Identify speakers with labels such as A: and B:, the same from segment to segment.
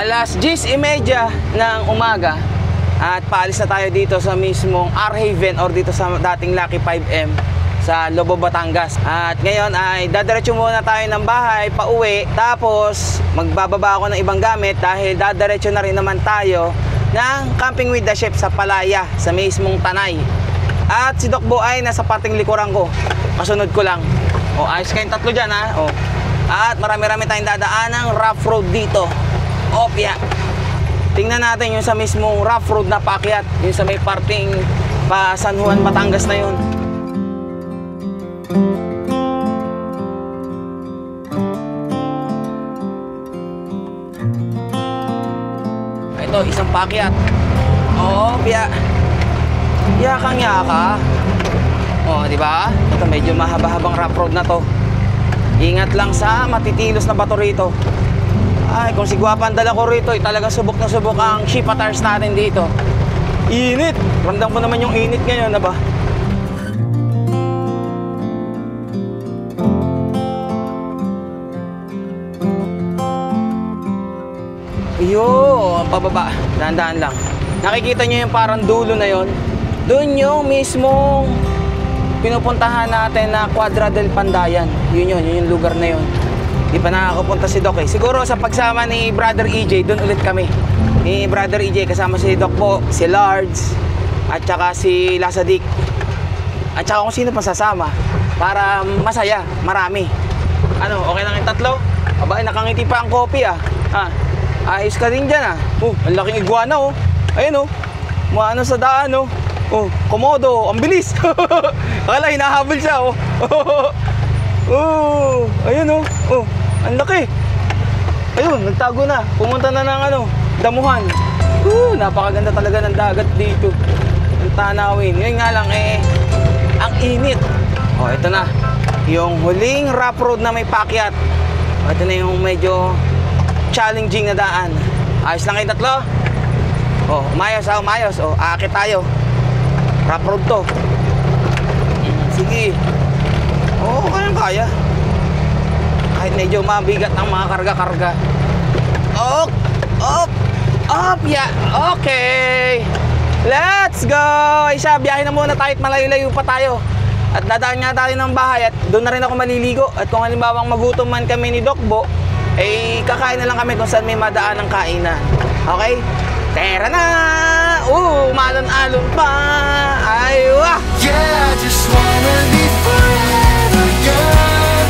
A: Alas 10:30 ng umaga at paalis na tayo dito sa mismong R-Haven or dito sa dating Lucky 5M sa Lobo, Batangas. At ngayon ay dadiretso muna tayo ng bahay pauwi, tapos magbababa ako ng ibang gamit dahil dadiretso na rin naman tayo ng Camping with the Chef sa Palaya sa mismong Tanay. At si Doc Bo ay nasa parting likuran ko, kasunod ko lang. O ayos kayong tatlo dyan ha. O. At marami-rami tayong dadaan ng rough road dito. Opya. Tingnan natin yung sa mismong rough road na paakyat, yung sa may parting pa San Juan, Batangas na yun. Ito, isang paakyat. Opya. Yakang yaka. O, di ba? Ito medyo mahaba-habang rough road na to. Ingat lang sa matitilos na bato rito. Ay, kung si Guapa ang dala ko rito, talagang subok na subok ang Shipa tires natin dito. Init! Ramdam ko naman yung init ngayon, ba? Iyo, ang pababa. Dahan-dahan lang. Nakikita nyo yung parang dulo na yon. Doon yung mismong pinupuntahan natin na Quadra del Pandayan. Yun yung lugar na yun. Di pa nakakapunta si Doc eh. Siguro sa pagsama ni Brother EJ, doon ulit kami. Ni Brother EJ kasama si Doc po, si Lards, at saka si Lasadik. At saka kung sino pa sasama para masaya, marami. Ano, okay lang yung tatlo? Aba, nakangiti pa ang kopi ah. Ayos ka din dyan ah. Ang laking iguana oh. Ayun oh. Maano sa daan oh. Komodo, ang bilis. Akala hinahabol siya oh. Ayun oh. Ang laki. Ayun, nagtago na. Pumunta na ng damuhan. Napakaganda talaga ng dagat dito. Ang tanawin. Ngayon nga lang ang init. Ito na. Yung huling rough road na may paakyat. Ito na yung medyo challenging na daan. Ayos lang kayo tatlo. Umayos. Aakit tayo. Rough road to. Sige. Kaya. Kahit medyo mabigat ang mga karga-karga. Yeah. Okay. Let's go. Isa, biyahe na muna tayo at malayo-layo pa tayo. At dadaan nga tayo ng bahay at doon na rin ako maliligo. At kung halimbawang magutom man kami ni Doc Bo, kakain na lang kami kung saan may madaan ng kainan. Okay? Tara na! Malon-alon pa! Aywa!
B: Yeah, I just wanna be forever young.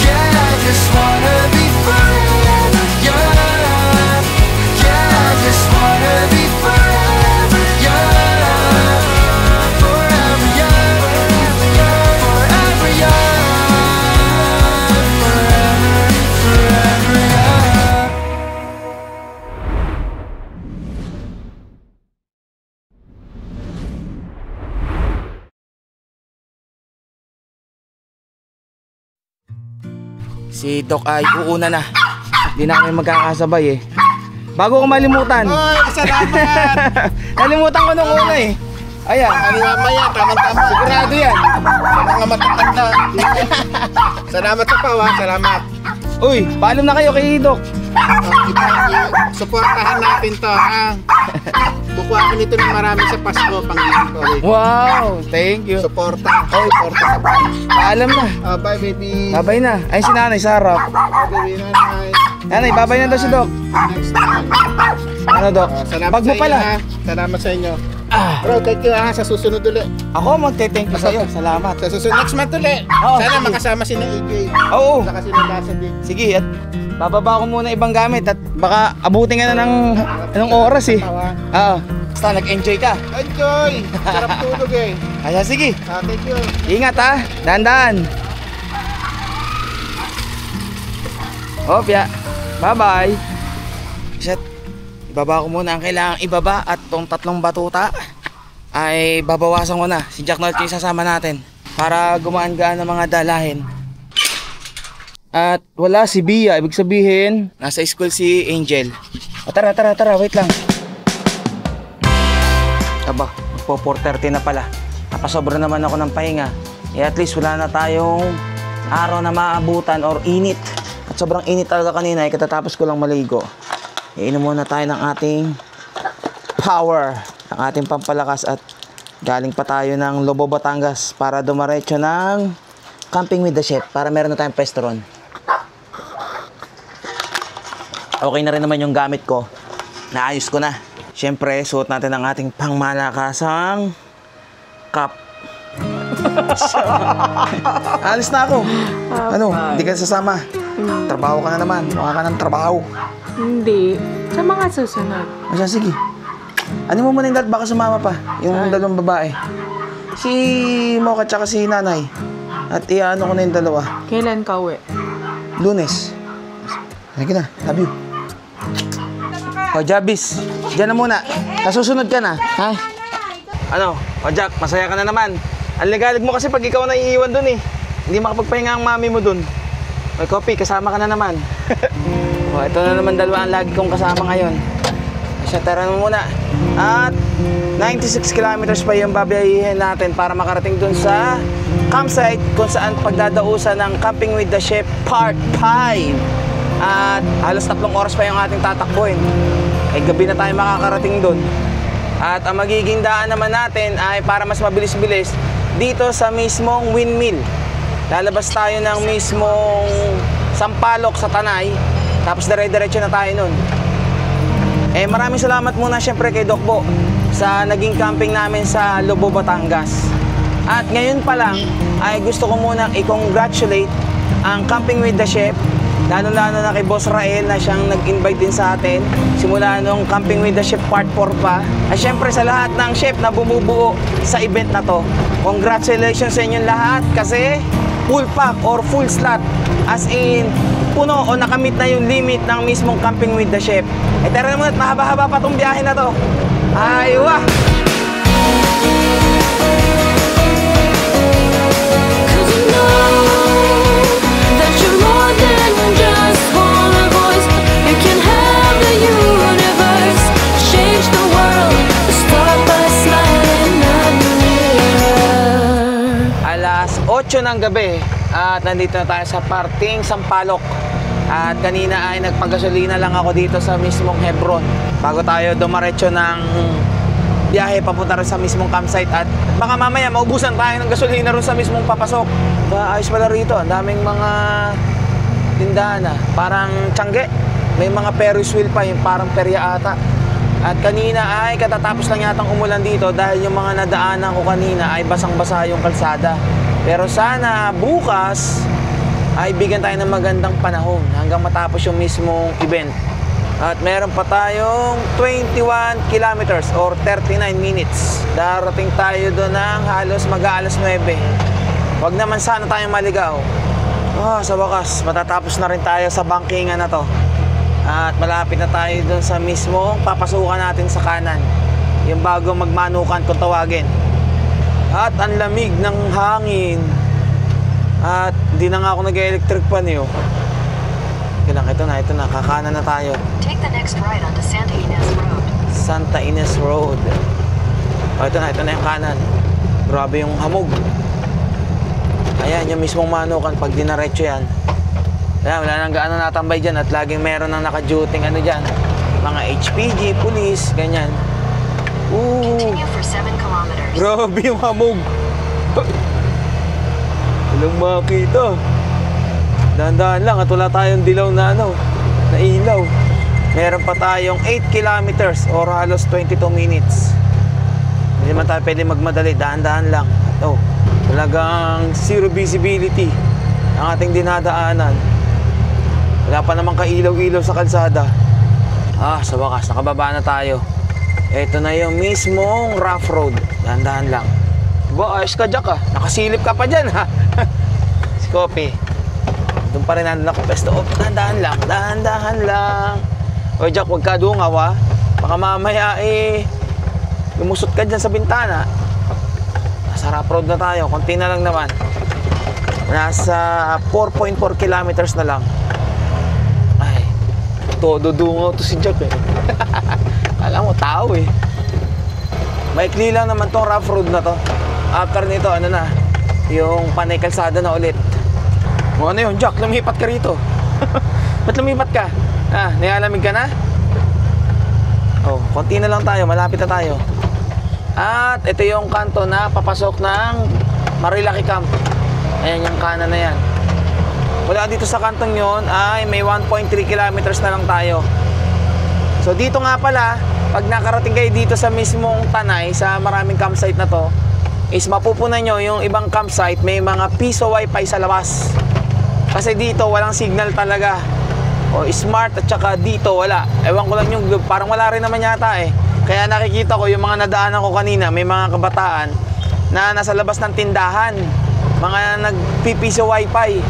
B: Yeah, I just wanna be forever young. Yeah, I just wanna be forever young. Forever young. Forever young. Forever young.
A: Si Doc ay uuna na. Hindi na kami magkakasabay eh. Bago ko malimutan.
B: Salamat!
A: Nalimutan ko nung una eh. Ayan.
B: Mamaya, tama-tama.
A: Sigurado yan.
B: Sa mga matatanda. Salamat sa pawa, salamat.
A: Uy, paalam na kayo kay Doc.
B: Suportahan natin to, ha? Bukuha ko nito ng marami sa Pasko, Panginoon ko.
A: Wow, thank you.
B: Suporta. Suporta sa Pasko.
A: Paalam na.
B: Bye, baby.
A: Babay na. Ay, si nanay sa harap.
B: Bye, baby. Nanay.
A: Nanay, babay na daw si Doc.
B: Next time.
A: Ano, Doc?
B: Salamat
A: Bag mo
B: sa
A: pala.
B: inyo, ha? Salamat sa inyo. Bro, thank you, ha? Sa susunod ulit.
A: Ako magte-thank you sa'yo. Salamat.
B: Sa susunod, next month ulit.
A: Oo,
B: Sana
A: sige.
B: makasama si na EJ.
A: Oo.
B: Saka si na Lasadik.
A: Sige, at bababa ko muna ibang gamit at baka abutin ka na ng oras eh. Oo. Basta nag-enjoy ka.
B: Enjoy! Sarap tulog eh.
A: Kaya sige.
B: Thank you.
A: Ingat ha. Dahan-dahan. Opya. Bye-bye. Shit. Ibaba ko muna ang kailangang ibaba at tong tatlong batuta ay babawasan ko na. Si Jack North yung sasama natin para gumaan-gaan ng mga dalahin. At wala si Bia, ibig sabihin nasa school si Angel. Tara, wait lang. Aba, po 4:30 na pala. Napasobra naman ako ng pahinga. At least wala na tayong araw na maabutan or init. At sobrang init talaga kanina, katatapos ko lang maligo. iinom muna tayo ng ating power, ang ating pampalakas, at galing pa tayo ng Lobo, Batangas para dumaretso ng Camping with the Chef para meron na tayong pwesto ron. Okay na rin naman yung gamit ko. Naayos ko na. Siyempre, suot natin ang ating pangmalakasang cup. Alis na ako. Ano, hindi ka sasama. Trabaho ka na naman. Mukha ka ng trabaho.
C: Hindi. Sa mga susunod.
A: Asa, sige. Ano mo muna yung baka sumama pa. Yung dalawang babae. Si Mocha tsaka si Nanay. At iano ko na yung dalawa.
C: Kailan ka uwi?
A: Lunes. Sige na. Love you. O, Jabis. Diyan na muna. Nasusunod ka na. Ha? Ano? O, Jack, masaya ka na naman. Ang ligalig mo kasi pag ikaw na iiwan dun eh. Hindi makapagpahinga ang mami mo dun. O, Kopi, kasama ka na naman. O, ito na naman dalawa ang lagi kong kasama ngayon. Siya, tara na muna. At 96 kilometers pa yung babayahin natin para makarating dun sa campsite kung saan pagdadausan ng Camping with the Chef Part 5. At halos 3 oras pa yung ating tatakbuhin. Ay gabi na tayo makakarating dun. At ang magiging daan naman natin ay para mas mabilis-bilis dito sa mismong windmill. Lalabas tayo ng mismong Sampaloc sa Tanay. Tapos dire-diretso na tayo nun. Eh maraming salamat muna syempre kay Doc Bo sa naging camping namin sa Lobo, Batangas. At ngayon pa lang ay gusto ko munang i-congratulate ang Camping with the Chef, lalo-lalo na kay Boss Rael na siyang nag-invite din sa atin simula nung Camping with the Chef Part 4 pa. At syempre sa lahat ng chef na bumubuo sa event na to, congratulations sa inyong lahat kasi full pack or full slot, as in puno o nakamit na yung limit ng mismong Camping with the Chef. Eh tara na muna at mahaba-haba pa tong biyahe na to. Ay wah! Alas 8 ng gabi at nandito na tayo sa parting Sampaloc. At kanina ay nagpagasolina lang ako dito sa mismong Hebron bago tayo dumaretso ng biyahe papunta rin sa mismong campsite. At baka mamaya maubusan tayo ng gasolina rin sa mismong papasok. Ayos pala rito, ang daming mga tindahan na parang tiyangge. May mga Ferris wheel pa, yung parang perya ata. At kanina ay katatapos lang yatang umulan dito dahil yung mga nadaanan ko kanina ay basang-basa yung kalsada. Pero sana bukas ay bigyan tayo ng magandang panahon hanggang matapos yung mismong event. At meron pa tayong 21 kilometers or 39 minutes. Darating tayo doon ng halos mag-aalas 9. Huwag naman sana tayong maligaw. Sa wakas, matatapos na rin tayo sa bangkingan na to. At malapit na tayo doon sa mismong papasukan natin sa kanan. Yung bago magmanukan kung tawagin. At ang lamig ng hangin. At hindi na nga ako nag-electric pan eh. Ito na, kakanan na tayo.
D: Take the next right onto Santa Ynez Road.
A: Santa Ynez Road. Ito na yung kanan. Grabe yung hamog. Ayan, yung mismong manukan pag dinaretso yan. Ayan, wala nang gaano natambay dyan at laging meron nang naka-duting dyan. Mga HPG, police, ganyan.
D: Continue for 7 kilometers.
A: Grabe yung hamog. Walang makita. Dahan-dahan lang at wala tayong dilaw na na ilaw. Meron pa tayong 8 kilometers or halos 22 minutes. Hindi man tayo pwede magmadali, dahan-dahan lang. Talagang zero visibility ang ating dinadaanan. Wala pa namang kailaw-ilaw sa kalsada. Sa wakas, nakababa na tayo. Ito na yung mismong rough road. Dahan-dahan lang. Diba, ayos ka, Jack, nakasilip ka pa dyan, ha? Si Kopi. Doon pa rin nandun ako. Pesto, dahan-dahan lang. O, Jack, huwag ka dungaw, ha? Baka mamaya, lumusot ka dyan sa bintana. Nasa rough road na tayo. Konti na lang naman. Nasa 4.4 kilometers na lang. Ay, todo dungaw to si Jack, Alam mo, tao, Maikli lang naman tong rough road na to. After nito, yung panay kalsada na ulit. Ano yun, Jack? Lumipat ka rito. Ba't lumipat ka? Nilalamig ka na? Oh, konti na lang tayo, malapit na tayo. At ito yung kanto na papasok ng Marilaki Camp. Ayan yung kanan na yan. Mula dito sa kantong yon ay may 1.3 kilometers na lang tayo. So dito nga pala, pag nakarating kayo dito sa mismong Tanay, sa maraming campsite na to, is mapupunan nyo yung ibang campsite, may mga piso wifi sa labas. Kasi dito walang signal talaga. O smart at saka dito wala. Ewan ko lang yung globe, parang wala rin naman yata eh. Kaya nakikita ko yung mga nadaanan ko kanina, may mga kabataan na nasa labas ng tindahan, mga nagpipiso wifi.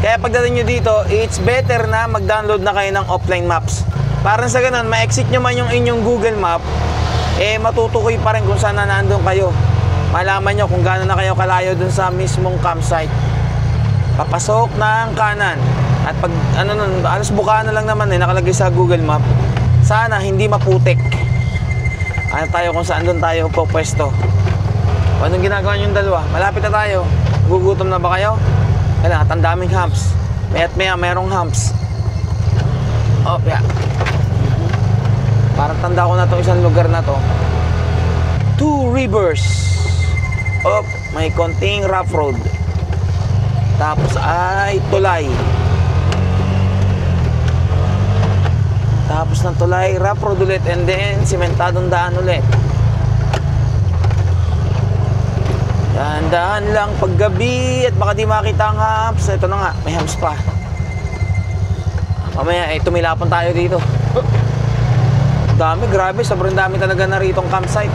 A: Kaya pagdating nyo dito, it's better na mag-download na kayo ng offline maps. Parang sa ganun, ma-exit nyo man yung inyong Google Map, eh matutukoy pa rin kung saan na nandun kayo. Malaman nyo kung gaano na kayo kalayo dun sa mismong campsite. Papasok ng kanan. At pag ano nun, alas bukaan na lang naman eh, nakalagay sa Google Map. Sana hindi maputik. Ano tayo kung saan doon tayo pupwesto. Anong ginagawa nyo yung dalawa? Malapit na tayo. Gugutom na ba kayo? Kaya at ang daming humps. Maya't maya merong humps. Oh, yeah. Parang tanda ko na itong isang lugar na to. Two Rivers. Oh, may konting rough road. Tapos ay tulay. Tapos ng tulay, rough road ulit, and then simentadong daan ulit. Dahan-dahan lang paggabi at baka di makita ang humps. Ito na nga, may humps pa. Mamaya, tumilapan tayo dito. Dami, grabe, sobrang dami talaga na ritong campsite.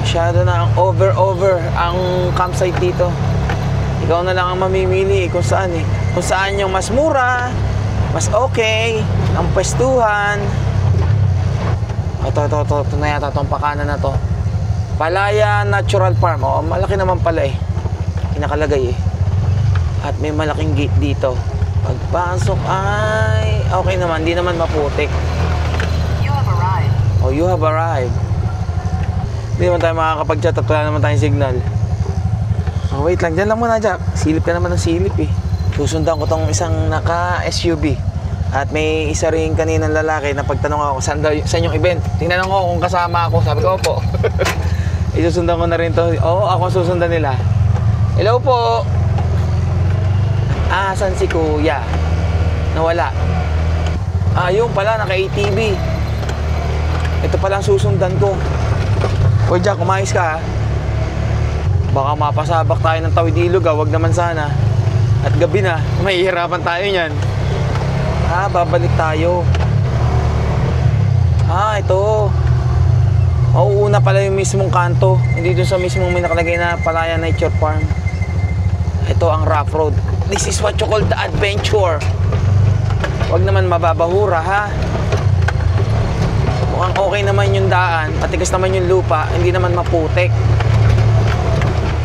A: Masyado na ang over ang campsite dito. Ikaw na lang ang mamimili kung saan eh. Kung saan yung mas mura, mas okay, ang pwestuhan. Ito na yata itong pakanan na to. Palaya Natural Farm. Oh, malaki naman pala eh. Kinakalagay eh. At may malaking gate dito. Pagpasok ay okay naman, di naman maputik.
D: You have arrived.
A: Oh, you have arrived. Hindi naman tayo makakapag-chat at wala naman tayong signal. Oh, wait lang, dyan lang muna, Jack. Silip ka naman ng silip eh. Susundan ko tong isang naka-SUV. At may isa rin kaninang lalaki na pagtanong ako, saan yung event? Tinanong ko kung kasama ako. Sabi ko, opo. Isusundan ko na rin to. Oo, ako susundan nila. Hello po. Ah, saan si Kuya? Nawala. Ah, yung pala, naka-ATV. Ito palang susundan ko. Hoy, Jack, kumayos ka ha. Baka mapasabak tayo ng tawid ilog ha. Wag naman sana. At gabi na, mahihirapan tayo niyan. Ah, babalik tayo. Ah, ito. Mauuna pala yung mismong kanto. Hindi dun sa mismong may nakalagay na Palaya Nature Farm. Ito ang rough road. This is what you call the adventure. Huwag naman mababahura ha. Mukhang okay naman yung daan. Matigas naman yung lupa. Hindi naman maputik.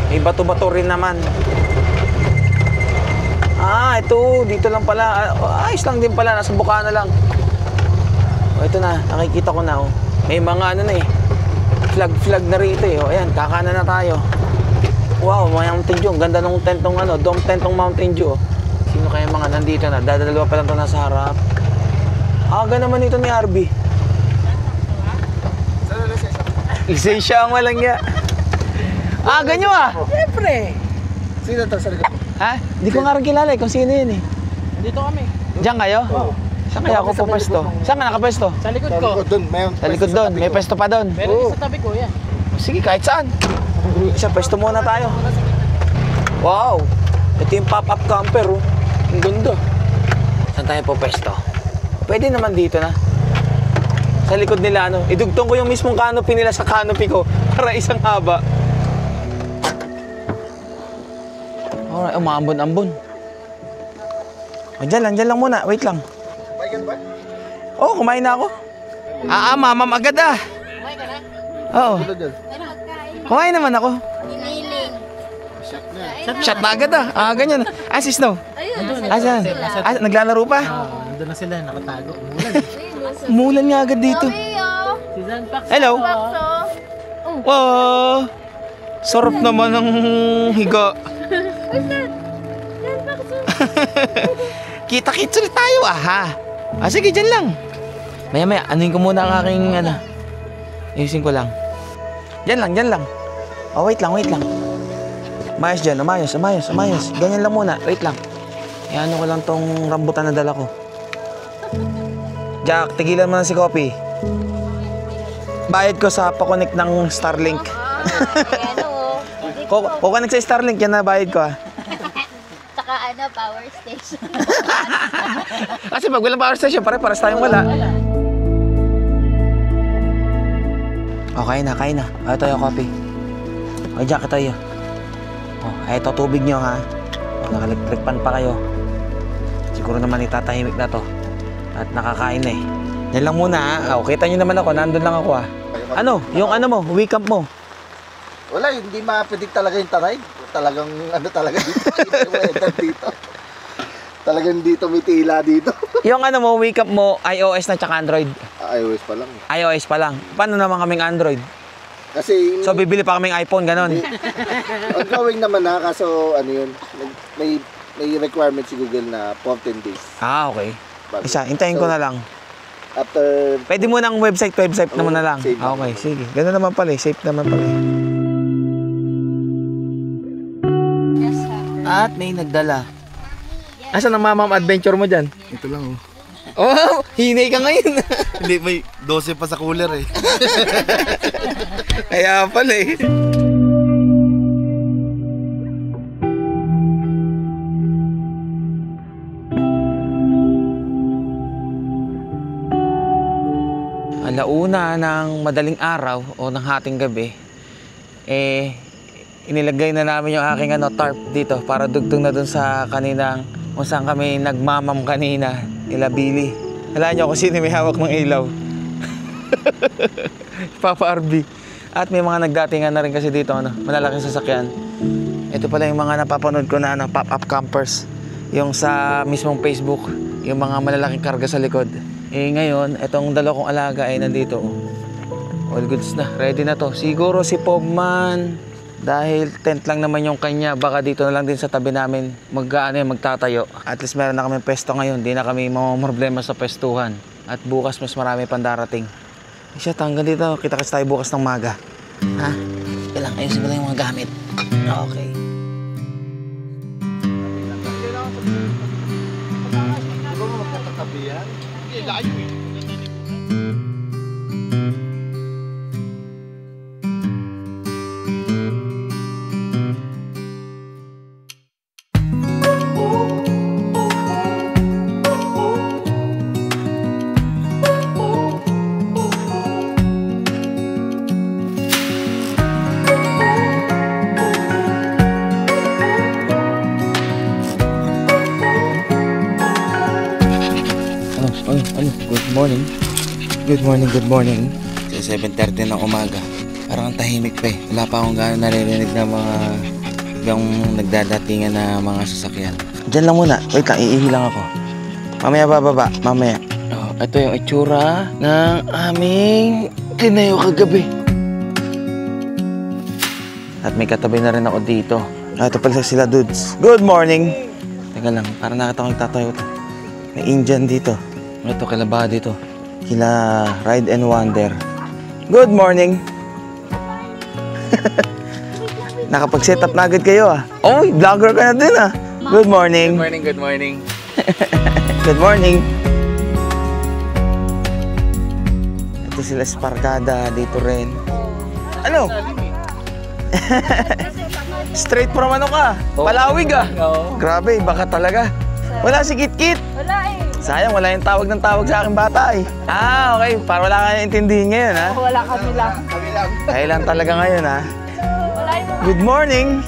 A: May bato-bato rin naman. Ah, ito. Dito lang pala. Ayos lang din pala. Nasa buka na lang. O, ito na. Nakikita ko na. Oh. May mga ano na eh. Flag na rito eh. O, ayan. Kakanan na tayo. Wow, Mountain Dew. Ganda ng tentong ano. Dome tentong Mountain Dew. Sino kaya mga nandito na? Dadalawa pa lang ito nasa harap. Aga naman ito ni Arby. Lisensya ang walang ya. Aga nyo ah.
B: Siyempre. Sino to sa likod mo?
A: Ha? Hindi ko nga rin kilala eh kung sino yun eh.
C: Dito kami.
A: Diyan kayo? Oo. Saan kaya ako pupesto? Saan ka nakapwesto?
C: Sa likod
B: Sa
C: ko.
B: likod dun.
A: Sa likod doon. May pwesto pa doon.
C: Meron sa tabi ko, yan.
A: Sige, kahit saan. Isa, pwesto muna tayo. Wow! Ito yung pop-up camper oh. Ang ganda. Saan tayo pupesto? Pwede naman dito na. Sa likod nila ano. Idugtong ko yung mismong canopy nila sa canopy ko para isang haba. Alright, umaambon-ambon. O, dyan lang muna. Wait lang.
B: Bayan ba?
A: Oh, kumain na ako. Mamam agad ah.
C: Kumain ka na?
A: Oo.
B: Ito dyan.
A: Kumain naman ako.
B: Shot na.
A: Shot na agad ah. Ganyan. Si Snow. Asan? Naglalaro pa?
C: Nandun na sila, nakatago.
A: Umulan nga agad dito.
C: Si Zan Pax.
A: Hello. Oh. Sarap naman ng higa. Kita-kits ulit tayo ah ha. Sige, dyan lang. Maya, anuin ko muna ang aking ano. Ayusin ko lang. Diyan lang. Oh, wait lang. Umayos dyan, umayos. Ganyan lang muna, wait lang. Ano ko lang tong rambutan na dala ko. Jack, tigilan mo na si Kopi. Bayad ko sa pakonek ng Starlink. Kukonek sa Starlink, yan na bayad ko
E: Tsaka power station.
A: Kasi pag walang power station, pare-pares tayong wala. Okay na. Ito yung Kopi. Okay, Jack, ito yun. Ito tubig nyo ha. Naka-electric pan pa kayo. Siguro naman itatahimik na to. At nakakain na eh. Yan lang muna ha. Kita nyo naman ako, nandun lang ako ha. Ano? Yung ano mo, week up mo?
B: Wala, hindi ma-predict talaga yung taray. Talagang talaga dito. dito. Talagang dito may tila dito.
A: Yung ano mo, week up mo, iOS na tsaka Android?
B: iOS pa lang.
A: iOS pa lang. Paano naman kaming Android?
B: Kasi
A: So bibili pa kaming iPhone, ganon?
B: ongoing naman na, kaso yun, may requirement si Google na 14 days.
A: Okay.
B: Bago.
A: Isa, hintayin ko na lang.
B: After...
A: Pwede mo ng website naman na lang.
B: Save
A: Okay, sige. Ganun naman pala, safe naman pala. At may nagdala. Asan ang mamam adventure mo dyan?
B: Ito lang
A: Oh, hinay ka ngayon.
B: Hindi, may 12 pa sa cooler eh.
A: Kaya pala eh. Alauna ng madaling araw o ng hating gabi, inilagay na namin yung aking tarp dito para dugtong na dun sa kaninang kung saan kami nagmamam kanina, nila Billy. Alam niyo kung sino may hawak ng ilaw. Papa RB. At may mga nagdatingan na rin kasi dito, malalaking sasakyan. Ito pala yung mga napapanood ko na pop-up campers. Yung sa mismong Facebook, yung mga malalaking karga sa likod. Ngayon, itong dalawa kong alaga ay nandito. All goods na, ready na to. Siguro si Pogman, dahil tent lang naman yung kanya, baka dito na lang din sa tabi namin magtatayo. At least meron na kami pesto ngayon, di na kami problema sa pestuhan. At bukas mas marami pang darating. Siya, hanggang dito, kita-kits tayo bukas ng maga. Ha? Kailang, ayusin ko lang yung mga gamit. Okay. Good morning. Sa 7:30 ng umaga. Parang ang tahimik pa eh. Wala pa akong gano'n naririnig na mga yung nagdadatingan na mga sasakyan. Diyan lang muna. Wait lang, iihi lang ako. Mamaya bababa, mamaya. Ito yung itsura ng aming tinayo kagabi. At may katabi na rin ako dito. Ito pala sila dudes. Good morning! Teka lang, parang nakita ko nagtatayo ito. May Indian dito. Ito, kilaba dito. Kila Ride and Wonder. Good morning! Nakapag-set up na agad kayo Oh, vlogger ka na din Good morning!
C: Good morning.
A: Good morning! Ito sila Sparkada dito rin. Ano? Straight from ano ka? Palawig Grabe, baka talaga. Wala si Kit-Kit.
E: Wala
A: Sayang, wala yung tawag ng tawag sa aking bata okay. Para wala ka intindihin ngayon
E: Wala kami lang.
A: Kaya lang talaga ngayon
E: Wala yung
A: Good morning!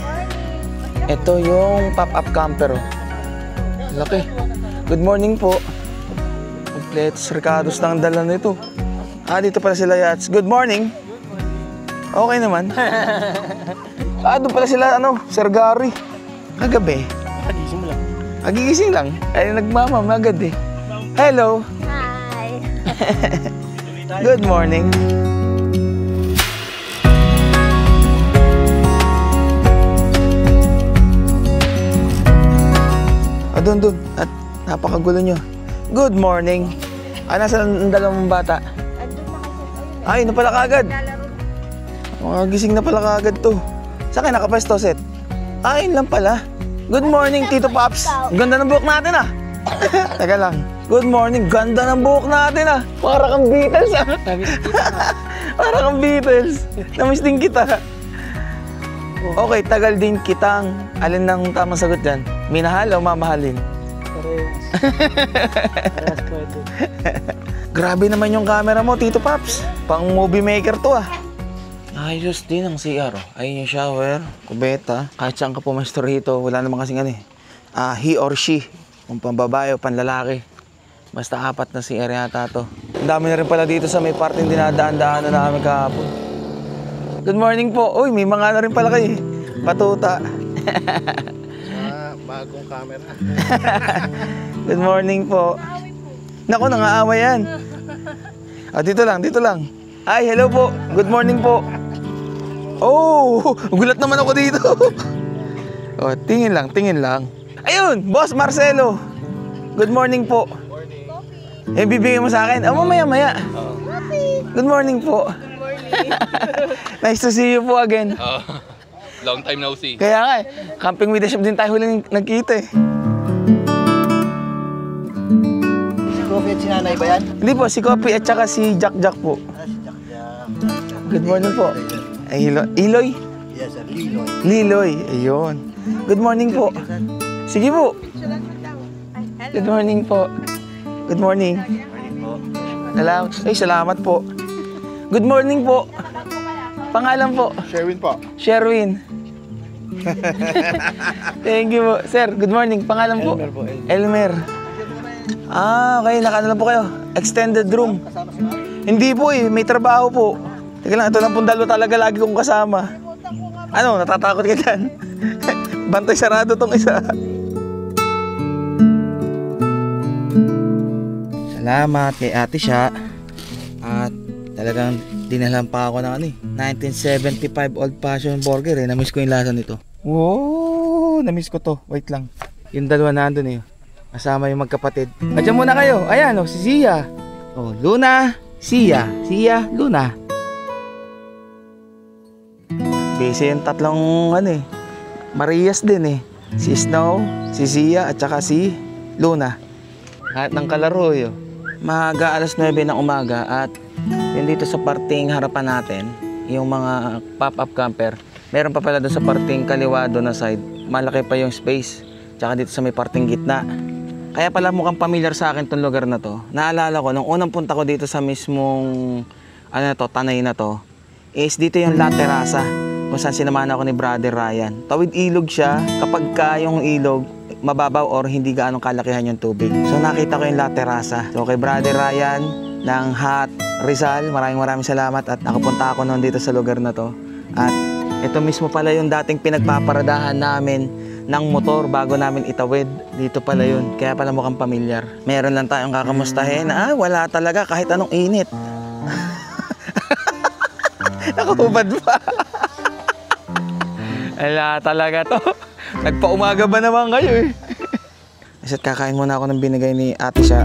A: Ito yung pop-up camper Laki. Good morning po. Kompletos Ricardos na ang dala nito. Dito pala sila Yats. Good morning! Okay naman. Doon pala sila Sir Gary. Kagabi. Nagigising lang. Ay, nagmamam agad Hello!
E: Hi!
A: Good morning! Doon. At napakagulo nyo. Good morning! Ah, nasa ang dalawang bata?
E: Andun na kasi.
A: Ay, na pala kagad.
E: Lalaro.
A: Mga gising na pala kagad to. Saan kayo nakapesto, Seth? Ah, yun lang pala. Good morning, Tito Pops. Ang ganda ng buhok natin, ah. Teka lang. Good morning. Ganda ng buhok natin, ah. Para kang Beatles, ah. Para kang Beatles. Namiss din kita. Okay, tagal din kitang. Alin ng tamang sagot dyan? Minahal o mamahalin?
C: Parehas pwede.
A: Grabe naman yung camera mo, Tito Pops. Pang movie maker to, ah. Ayos din ang CR. Ayun yung shower, kubeta. Kahit saan ka pumasto rito, wala naman kasing ano eh. He or she. Kung pambabae o panlalaki. Basta 4 na CR yata to. Ang dami na rin pala dito sa may parting dinadaan-daanan na namin kahapon. Good morning po. Uy, may mga na rin pala kayo. Patuta.
B: Bagong camera.
A: Good morning po. Naku, nangaaway yan. Dito lang. Ay, hello po. Good morning po. Oh, gulat naman ako dito. Oh, tingin lang. Ayun, Boss Marcelo. Good morning po. Bibigay mo sa akin. Maya. Good morning po. Good morning. Nice to see you po again.
F: Long time no see.
A: Kaya nga camping with the shop din tayo huling nagkita eh.
B: Si Coffee at si Nanay ba yan?
A: Hindi po, si Kopi at saka si Jack po.
B: Si Jack Jack.
A: Good morning po. Ay, Iloy?
B: Yes, sir. Liloy.
A: Liloy, ayun. Good morning po. Sige po. Good morning po. Good morning. Salamat po. Good morning po. Pangalan po?
B: Sherwin po.
A: Sherwin. Thank you po. Sir, good morning. Pangalan po? Elmer po. Elmer. Okay. Nakano lang po kayo? Extended room. Hindi po eh. May trabaho po. Teka lang, ito lang pong dalawa talaga lagi kong kasama. Ano, natatakot ka dyan? Bantay sarado tong isa. Salamat kay Ate Sha. At talagang dinalan pa ako ng 1975 old fashioned burger eh. Namiss ko yung lasa nito. Wow, namiss ko to. Wait lang. Yung dalawa nandun eh. Kasama yung magkapatid. Diyan muna kayo. Ayan si Sia. Luna, Sia. Sia, Luna. Busy yung tatlong Marias din eh. Si Snow, si Sia at saka si Luna. Lahat ng kalaro yun. Maaga 9:00 ng umaga at yun dito sa parting harapan natin, yung mga pop-up camper. Meron pa pala doon sa parting kaliwa doon na side. Malaki pa yung space. Tsaka dito sa may parting gitna. Kaya pala mukhang familiar sa akin tong lugar na to. Naalala ko, nung unang punta ko dito sa mismong tanay na to, is dito yung La Terraza, kung saan sinamahan ako ni Brother Ryan. Tawid ilog siya, kapag ka yung ilog, mababaw or hindi gaanong kalakihan yung tubig. So nakita ko yung La Terraza. So kay Brother Ryan ng Hot Rizal, maraming salamat at nakapunta ako noon dito sa lugar na to. At ito mismo pala yung dating pinagpaparadahan namin ng motor bago namin itawid. Dito pala yun. Kaya pala mukhang pamilyar. Meron lang tayong kakamustahin. Wala talaga kahit anong init. Nakahubad pa. Wala talaga to. Nagpaumaga ba naman kayo eh? Isa't kakain muna ako ng binigay ni Ate Sha.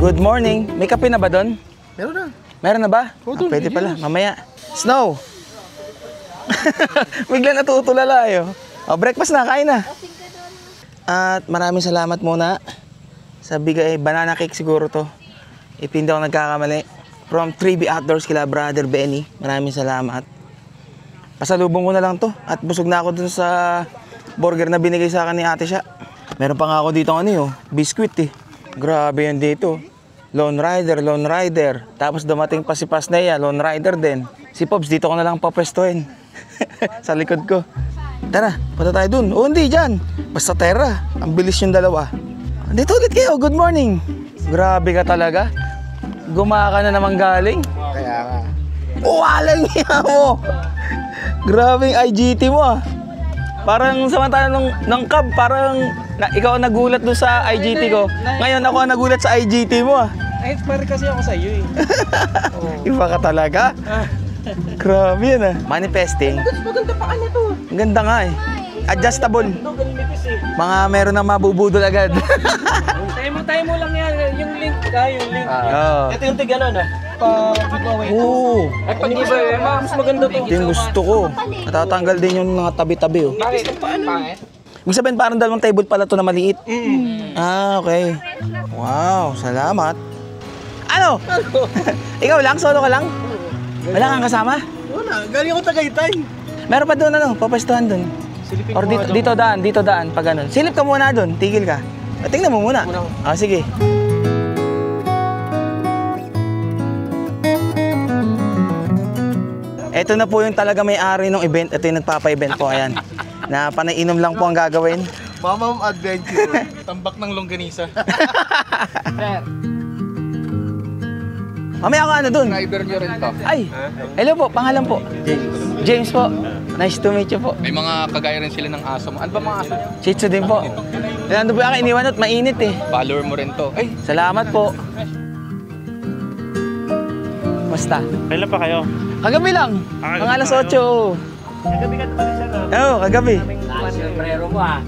A: Good morning. May kape na ba doon?
B: Meron na.
A: Meron na ba? Pwede pala. Mamaya. Snow! Bigla natutulala yun. Breakfast na. Kain na. At maraming salamat muna sa bigay. Banana cake siguro to. Ipindi ako nagkakamali. From 3B Outdoors kila Brother Benny. Maraming salamat. Pasalubong ko na lang to. At busog na ako dun sa burger na binigay sa akin ni Ate Sha. Meron pa nga ako dito biscuit eh. Grabe yan dito. Lone Rider. Tapos dumating pa si Pasneya, Lone Rider din. Si Pops, dito ko na lang papwestuhin. Sa likod ko. Tara, punta tayo dun. Hindi, dyan. Basta tera. Ang bilis yung dalawa. Dito ulit kayo. Good morning. Grabe ka talaga. Gumaka na naman galing.
B: Kaya nga.
A: Walang niya mo. Grabe yung IGT mo Parang samantala ng cab, parang ikaw ang nagulat doon sa IGT ko. Ngayon ako ang nagulat sa IGT mo
C: Ay, pare kasi ako sa iyo eh.
A: Iba ka talaga. Grabe yan ah. Manifesting.
C: Maganda pa kanya to.
A: Ang ganda nga eh. Adjustable.
C: Ito, galimipis eh.
A: Mga meron na mabubudol agad.
C: Tayo mo lang yan. Yung link. Yung link.
A: Oo.
C: Ito yung tig ano na. Pa-giveaway.
A: Oo.
C: Ay, pag-giveaway. Mas maganda to.
A: Ito yung gusto ko. Natatanggal din yung mga tabi-tabi oh.
C: Bakit? Pangit?
A: Ibig sabihin parang dalawang table pala to na maliit. Ah, okay. Wow, salamat. Ano? Ikaw lang? Solo ka lang? Wala kang kasama?
C: Wala. Galing ako Tagaytay.
A: Meron pa doon ano, papastuhan doon.
C: Silipin
A: Or dito daan, pag ganun. Silip ka muna doon, tigil ka. Tingnan mo muna. Ah, sige. Ito na po yung talaga may-ari ng event. Ito yung nagpapa-event po, ayan. Na panainom lang po ang gagawin.
B: Mamam Adventure.
F: Tambak ng longganisa.
A: Mamaya ka ano doon?
F: Driver nyo rin to.
A: Ay, hello po, pangalan po? James po. Nice to meet you po.
F: May mga kagaya rin sila ng aso mo. Ano ba mga aso nyo?
A: Shih Tzu din po. Nandun po ako, iniwan at mainit eh.
F: Follower mo rin to. Ay,
A: Salamat po. Basta.
G: Kailan pa kayo?
A: Kagabi lang. Mga alas 8.
G: Kagabi ka naman siya, no?
A: Oo, kagabi.
C: Sombrero mo ah.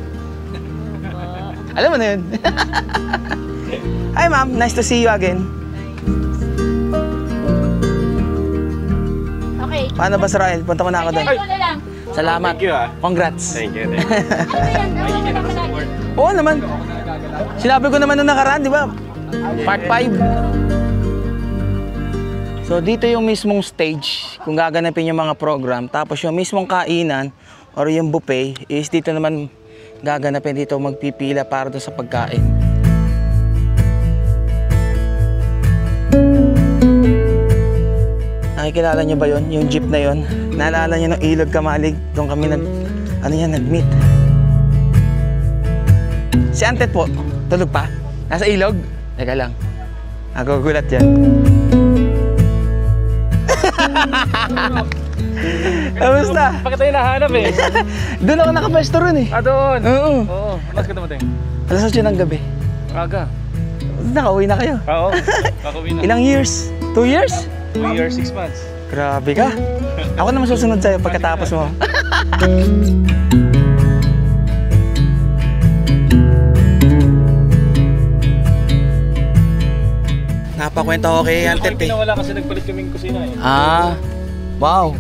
A: Alam mo na yun. Hi ma'am, nice to see you again.
E: Okay.
A: Paano ba Israel? Punta mo na ako doon.
E: Ay, na lang.
A: Salamat.
G: Thank you, ah.
A: Congrats.
G: Thank you.
E: Ano yan? Ano yan? Palagi.
A: Oo naman. Sinabi ko naman nung nakaraan, di ba? Part 5. So dito yung mismong stage kung gaganapin yung mga program. Tapos yung mismong kainan or yung buffet is dito naman gaganapin, dito magpipila para doon sa pagkain. Nakikilala nyo ba yon? Yung jeep na yon? Naalala nyo ng Ilog Kamalig? Doon kami nag-meet. Si Antet po, tulog pa? Nasa ilog? Teka lang. Nagugulat yan. Kamusta?
C: Bakit tayo nahanap eh?
A: Doon ako nakapwesto ron eh.
C: Doon.
A: Oo.
C: Oo. Mas ka dumating.
A: Alas 8 ng gabi.
C: Aga.
A: Nakauwi na kayo.
C: Oo. Kakauwi na.
A: Ilang years? 2 years?
C: 2 years, 6 months.
A: Grabe ka. Ako naman susunod sa'yo pagkatapos mo. Napakwento ko kay Antet eh.
C: Wala kasi nagpalit kaming kusina eh.
A: Ah, wow.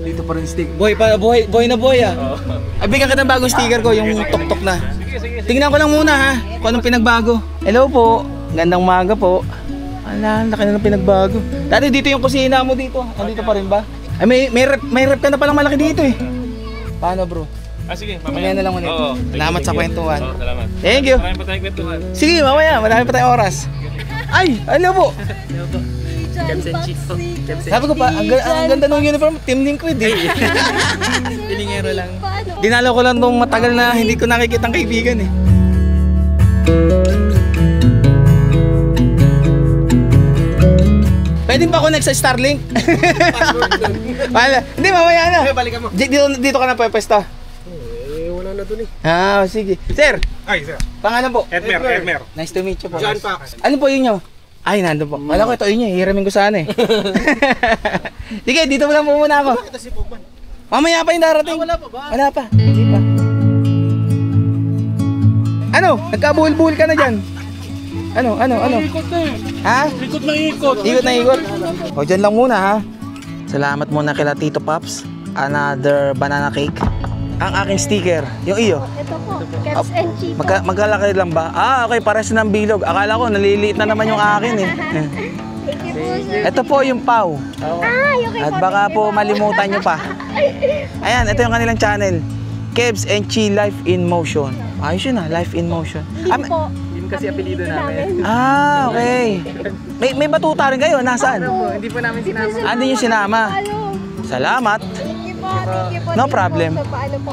A: Dito pa rin stick. Boy na boy ah. Ay, bigyan ka ng bagong sticker ko, yung tok-tok na.
C: Sige.
A: Tingnan ko lang muna ha, kung anong pinagbago. Hello po, gandang umaga po. Ala, laki na ng pinagbago. Dati dito yung kusina mo dito. Andito pa rin ba? Ay, may rep ka na palang malaki dito eh. Paano bro?
C: Sige,
A: Mamaya na lang ulit.
C: Oo.
A: Salamat sa kwentuhan.
C: Oo, salamat.
A: Thank you.
C: Maraming pa tayong kwentuhan.
A: Sige, mamaya. Marami pa tayong oras. Ay, ano po? Sabi ko pa, ang ganda ng uniform, Team Liquid eh.
C: Pilingero lang.
A: Dinalo ko lang nung matagal na hindi ko nakikita ang kaibigan eh. Pwede ba connect sa Starlink? Wala. Hindi, mamaya na.
C: Balikan mo.
A: Dito ka na pwesto.
C: Wala na dun eh.
A: Ah, sige. Sir,
C: Ay, sir.
A: pangalan po?
C: Edmer.
A: Nice to meet you po.
C: John Pax.
A: Ano po yun nyo? Ay, nandun po. Wala ko ito yun eh. Hiramin ko sana eh. Sige, dito mo lang po muna ako.
C: Kita si Pogman.
A: Mamaya pa yung darating.
C: Wala pa ba?
A: Wala pa. Hindi pa. Ano? Nagkabuhol-buhol ka na dyan? Ano?
C: Ikot na eh.
A: Ha?
C: Ikot na ikot.
A: Ikot na ikot. O, dyan lang muna ha. Salamat muna kila Tito Pops. Another banana cake. Ang aking sticker. Yung iyo.
E: Ito po. Cats and cheetah.
A: Magkalaki lang ba? Ah, okay. Pares ng bilog. Akala ko, naliliit na naman yung akin eh.
E: Thank you po, sir.
A: Ito po yung pau.
E: Ay, okay
A: At
E: po.
A: baka
E: Thank you
A: po malimutan nyo pa. Ayan, ito yung kanilang channel. Kebs and Chi Life in Motion. Ayos yun ah, Life in Motion.
E: Hindi po.
C: Yun kasi apelido namin.
A: Ah, okay. May batuta rin kayo, nasaan?
C: Hindi po namin sinama.
A: Ano yung sinama?
E: Ano?
A: Salamat.
E: Thank you po. Thank you po.
A: No
E: Thank you
A: problem.
E: po sa paano po.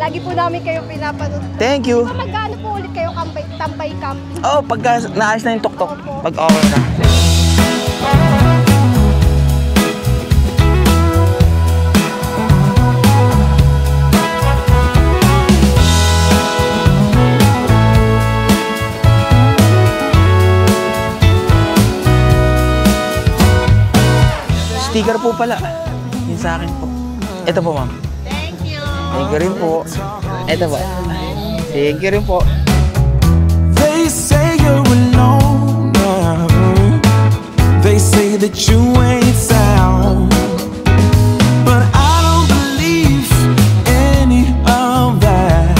E: Lagi po namin kayo pinapanood.
A: Thank you.
E: Magkano po ulit kayo tambay camping?
A: Oh, pagka naayos na yung tuktok, pag okay na. sticker po pala. Yun sa akin po. Ito po, ma'am.
E: Thank you.
A: Thank you rin po. Ito po. Thank you rin po.
H: They say you're alone now. They say that you ain't sound. But I don't believe any of that.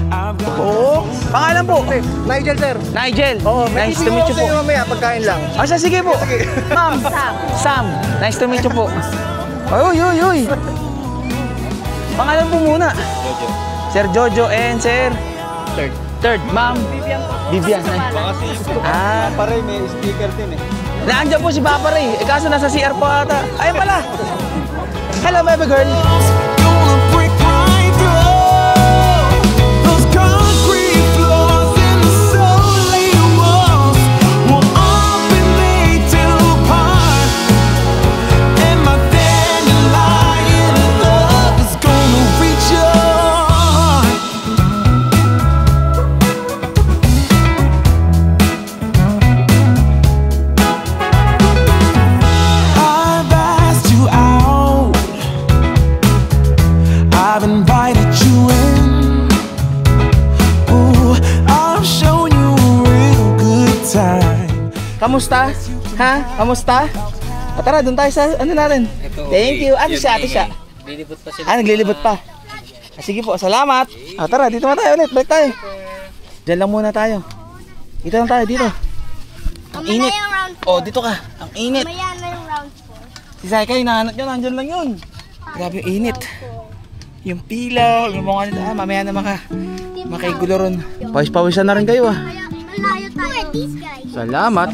H: I've got
A: Oo. Pangalan po?
B: Nigel, sir.
A: Nigel.
B: Oo,
A: Nice to meet you po.
B: mamaya, pagkain lang.
A: Ah, sige po. Ma'am. Sam. Nice to meet you po. Uy, uy, uy. Pangalan po muna. Jojo. Sir Jojo and Sir? Third. Ma'am? Vivian. Ah,
C: Pare, may sticker din eh.
A: naandyan po si Papa Ray. Eh, kaso nasa CR po ata. Ayun pala. Hello, baby girl.
H: gonna break right through those concrete floors and the solid walls. Will all be made to part, and my dandelion love is gonna reach your heart. I've asked you out, I've invited you in. Ooh, I've shown you a real good time.
A: Kamusta? Ha? Kamusta? O tara, doon tayo sa ano natin. Thank you. Ano siya? Ate siya?
C: Lilibot pa sila.
A: Ah, naglilibot pa. Ah, sige po, salamat. Ah, tara, dito na tayo ulit. Balik tayo. Diyan lang muna tayo. Dito lang tayo, dito. Ang init.
E: yung round
A: Oh, dito ka. Ang init.
E: Mamaya na yung round 4.
A: Si Saikay, nahanap yun. Nandyan lang yun. Grabe yung init. Yung pila, yung mga nito. Ah, mamaya na makaigulo ron. Pawis-pawisan na rin kayo ah.
E: Malayo tayo. These guys.
A: Salamat.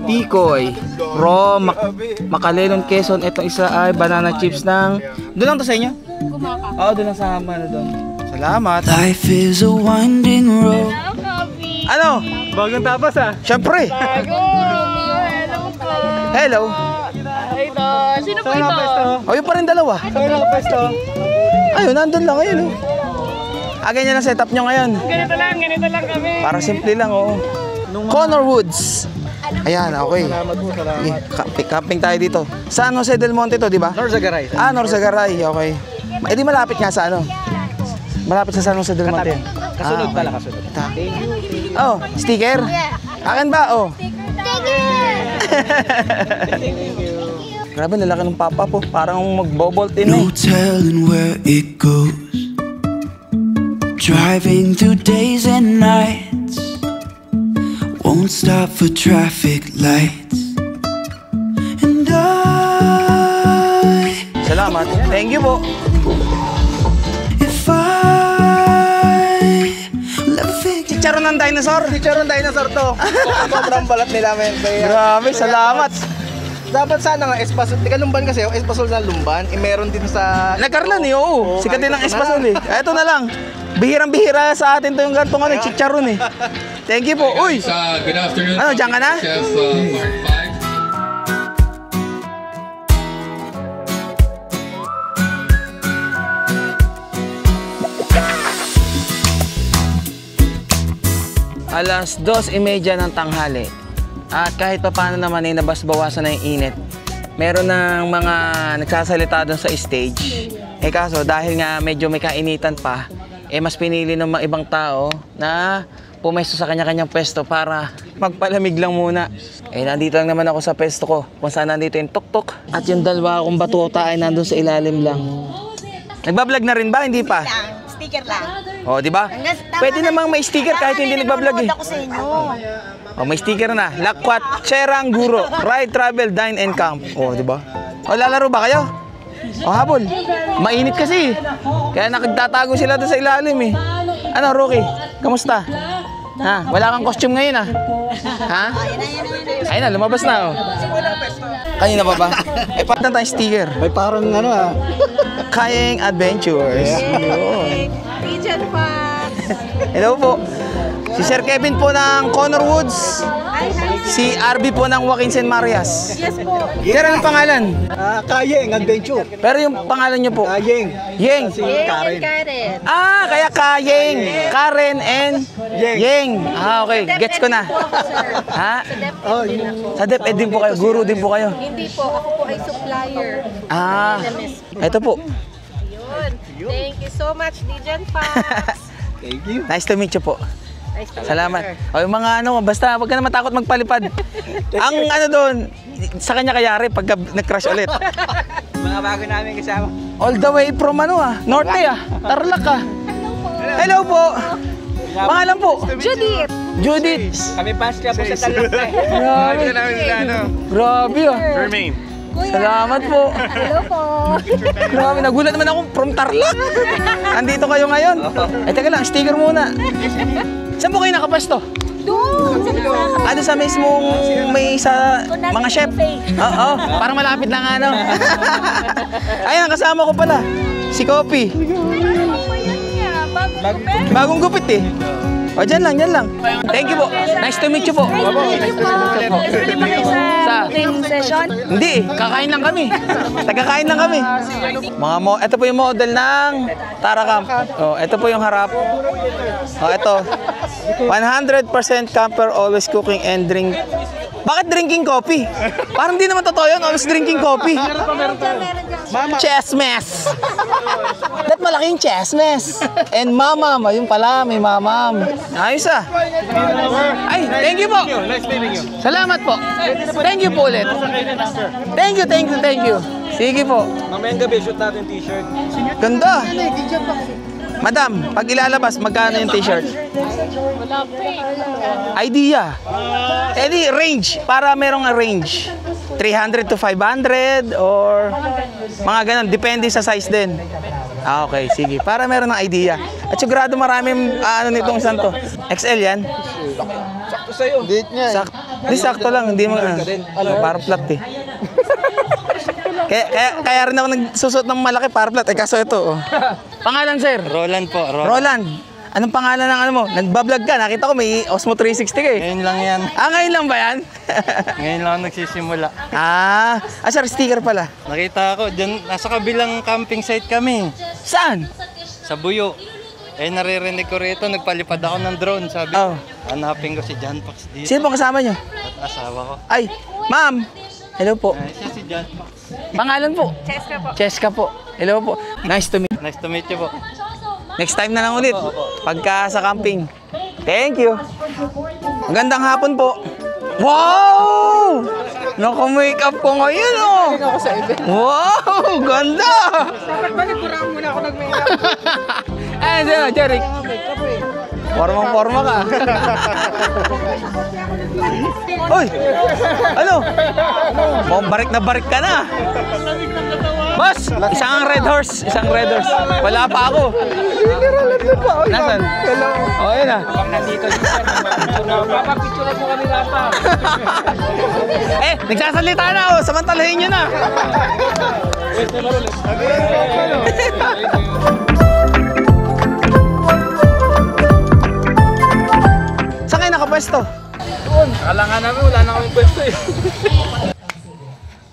A: Tikoy. From Macalenon, Quezon. Itong isa ay banana chips ng... Doon lang to sa inyo? Oo, doon lang sa ano doon. Salamat.
H: Life is a winding road.
A: Ano?
C: Bagong tapas ah.
A: Siyempre.
E: Hello po.
A: Hello.
E: Ito. Sino po ito?
A: O, yung pa rin dalawa.
C: Saan ang pwesto?
A: Ayun, nandun lang ngayon. Oh. Ah, ganyan ang setup nyo ngayon.
C: Ganito lang kami.
A: Parang simple lang, oo. Connor Woods. Ayan, okay.
C: Salamat po, salamat.
A: Camping tayo dito. San Jose del Monte to, di ba?
C: Norzagaray.
A: Ah, Norzagaray. Okay. Eh di malapit nga sa ano? Malapit sa San Jose del Monte.
C: Kasunod
A: Ah,
C: pala,
A: okay.
C: kasunod.
A: Oh, sticker? Akin ba? Oh. Grabe, lalaki ng papa po. Parang magbobolt in
H: No
A: eh.
H: telling where it goes. Driving through days and nights. Won't stop for traffic lights. And
A: Salamat. Thank you po.
H: if I will ever figure
A: Chicharon ng dinosaur.
B: Chicharon dinosaur to. Sobrang balat nila, men.
A: Grabe, salamat.
B: Dapat sana nga espasol. Tika lumban kasi, yung espasol na lumban, meron din sa...
A: Nagkarlan eh, oo. Sikat din ng
B: kahit ito
A: espasol eh. Ito na lang. Bihirang-bihira sa atin to yung gantong ano, chicharon eh. Thank you po. Uy!
F: Good afternoon.
A: Ano, dyan ka na?
F: Chef Mark 5.
A: Alas 2:30 ng tanghali. At kahit pa paano naman ay nabasbawasan na yung init. Meron ng mga nagsasalita doon sa stage. Eh kaso dahil nga medyo may kainitan pa, eh mas pinili ng mga ibang tao na pumesto sa kanya-kanyang pwesto para magpalamig lang muna. Eh nandito lang naman ako sa pwesto ko kung saan nandito yung tuktok. At yung dalawa kong batuta ay nandun sa ilalim lang. Nagbablog na rin ba? Hindi pa?
E: Sticker lang.
A: O, di ba? Pwede namang may sticker kahit hindi nagbablog eh.
E: Ako sa inyo.
A: O, may sticker na. Lakwat Cherang Guro. Ride, travel, dine, and camp. O, di ba? O, lalaro ba kayo? O, habol. Mainit kasi. Kaya nakagtatago sila doon sa ilalim eh. Ano, Rookie? Kamusta? Ha? Wala kang costume ngayon ah. Ha? Ayun na, lumabas na oh. Kanina pa ba? Eh, pat na tayong sticker.
B: May parang ano ah.
A: Kayeng Adventures. Yun.
E: Pigeon Fox.
A: Hello po. Si Sir Kevin po ng Connor Woods. Si RB po ng Joaquin St. Marias.
E: Yes po.
A: Sir, anong pangalan?
B: Kayeng Adventure.
A: Pero yung pangalan niyo po?
B: Kayeng.
A: Yeng.
B: Si Karen.
E: Karen.
A: Ah, kaya Yeng. Karen and Yeng. Ah, okay. Gets ko na. Ha? Sa DepEd din po kayo. Guru din po kayo.
E: Hindi po, ako po ay supplier.
A: Ah, ito po.
E: Yun. Thank you so much, Dijan Fox.
A: Nice to meet you po.
E: Nice to meet you,
A: Salamat.
E: sir.
A: O yung mga ano, basta wag ka na matakot magpalipad. Ang ano doon, sa kanya kayari pagka nag-crash ulit.
C: Mga bago namin kasama.
A: All the way from ano Norte Tarlac Hello po. Pangalan po?
E: Judith.
A: Judith.
C: Kami pass club po sa Talakay.
A: Grabe. Grabe
G: Remain.
A: Salamat po.
E: Hello po.
A: Grabe, nagulat naman ako from Tarlac. Andito kayo ngayon. Teka lang, sticker muna. Saan po kayo nakapasto?
E: Doon.
A: Ano sa mismong may sa mga chef? Oo, parang malapit lang ano. Ayun, kasama ko pala. Si Kopi. Bagong gupit eh. O, dyan lang. Thank you po. Nice to meet you po. Sa?
E: Session?
A: Hindi, kakain lang kami. Tagakain lang kami. Ito po yung model ng Taracamp. Oh, ito po yung harap. Oh, ito. 100% camper, always cooking and drink. Bakit drinking coffee? Parang di naman totoo yun, always drinking coffee. Chess mess. Ba't malaking chess mess? And mamam, ayun pala, may mamam. Ayos ah. Ay, thank you po. Salamat po. Thank you po ulit. Thank you. Sige po.
C: Mamayang gabi, shoot natin t-shirt.
A: Ganda. Madam, pag ilalabas, magkano yung t-shirt? Idea. Any range, para merong range. 300 to 500 or mga ganun. Depende sa size din. Ah, okay, sige. Para meron ng idea. At sigurado maraming ano nitong isang to. XL yan?
C: Sakto sa'yo.
B: Date niya.
A: Di sakto lang, hindi mo parang flat eh. Kaya rin ako nagsusot ng malaki para flat. Kaso ito, oh. Pangalan, sir?
G: Roland po.
A: Roland. Anong pangalan ng ano mo? Nagbablog ka. Nakita ko may Osmo 360 ka eh.
G: Ngayon lang yan.
A: Ngayon lang ba yan?
G: Ngayon lang ako nagsisimula.
A: Sir, sticker pala.
G: Nakita ko, dyan, nasa kabilang camping site kami.
A: Saan?
G: Sa Buyo. Naririnig ko rito, nagpalipad ako ng drone. Sabi
A: Oh.
G: hanapin ko si John Fox dito.
A: Sino pong kasama nyo?
G: At asawa ko.
A: Ay, ma'am. Hello po.
G: Siya si John Fox.
A: Pangalan po?
E: Cheska po.
A: Cheska po. Hello po. Nice to meet.
G: Nice to meet you po.
A: Next time na lang ulit. Pagka sa camping. Thank you. Magandang hapon po. Wow! Naka-makeup ko ngayon, oh. Wow! Ganda!
C: Dapat ba nagkurang muna ako nag-makeup?
A: Sino, Jeric? Formang-forma ka. Uy! Ano? Barik na barik ka na. Boss! Isang red horse. Wala pa ako. Nasaan? Oh, yun ah.
C: Pag nandito siya, papapicture mo kami pa.
A: Nagsasalita na oh. Samantalahin nyo na. Saan kayo nakapwesto?
C: Kalangan namin, wala na kami pwesto eh.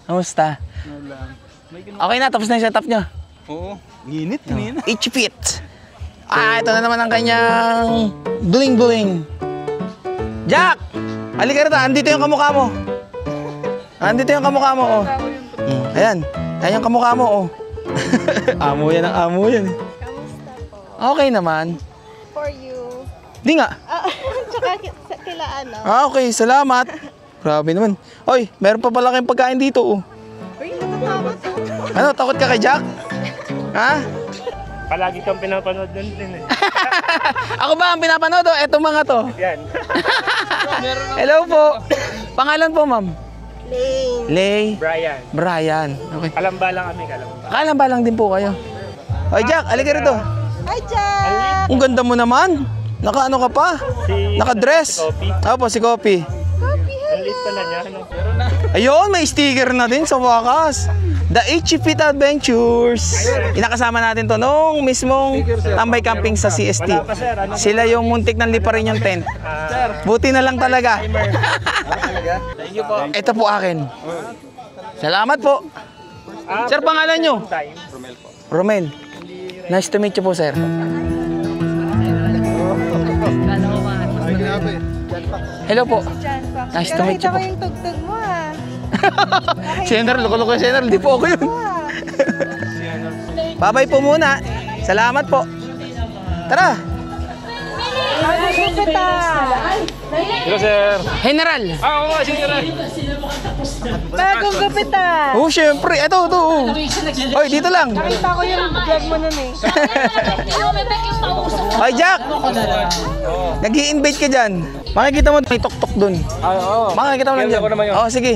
A: Kamusta? Okay na, tapos na yung setup nyo.
G: Oo. Init kanina.
A: Each feet. Ito na naman ang kanyang bling-bling. Jack! Halika rito, andito yung kamukha mo. Oh. Ayan. Ayan yung kamukha mo, oh. Amo yan ang amo yan. Okay naman.
E: For you.
A: Di nga.
E: Tsaka kila ano.
A: Okay, salamat. Grabe naman. Hoy, meron pa pala kayong pagkain dito, oh.
E: Uy, natatakot to.
A: Ano, takot ka kay Jack? Ha?
G: Palagi kang pinapanood din eh.
A: Ako ba ang pinapanood, oh? Etong mga to.
G: Yan.
A: Hello po. Pangalan po, ma'am? Lay.
G: Brian.
A: Okay.
G: Kalamba lang kami, kalamba.
A: Kalamba lang din po kayo. Hoy, Jack, halika rito.
E: Hi, Jack!
A: Ang ganda mo naman. Naka-ano ka pa? Naka-dress.
G: Si Kopi.
A: Opo, si Kopi.
G: Ang lit pala niya.
A: Ayun, may sticker na din sa wakas. The H-Fit Adventures. Inakasama natin to nung mismong tambay camping sa CST. Sila yung muntik ng liparin yung tent. Buti na lang talaga.
C: Thank you po.
A: Ito po akin. Salamat po. Sir, pangalan nyo? Romel. Nice to meet you po, sir. Hello po.
E: John Fox.
A: Nice to
E: Pero
A: meet you
E: nakita ko
A: po.
E: yung tugtog mo ah.
A: Senator, loko-loko yung Senator. Hindi po ako yun. Babay po muna. Salamat po. Tara.
E: Bagong gupit ah.
C: Hello, sir.
A: General.
C: Oo, sir.
E: Bagong gupit ah.
A: Oh, syempre. Ito. Hoy, dito lang.
E: Nakita ko yung vlog mo nun eh.
A: Hoy, Jack. Nag-i-invite ka dyan. Makikita mo may tok-tok dun.
C: Oo.
A: Makikita mo lang dyan.
C: Kilala ko naman yun.
A: Oo, sige.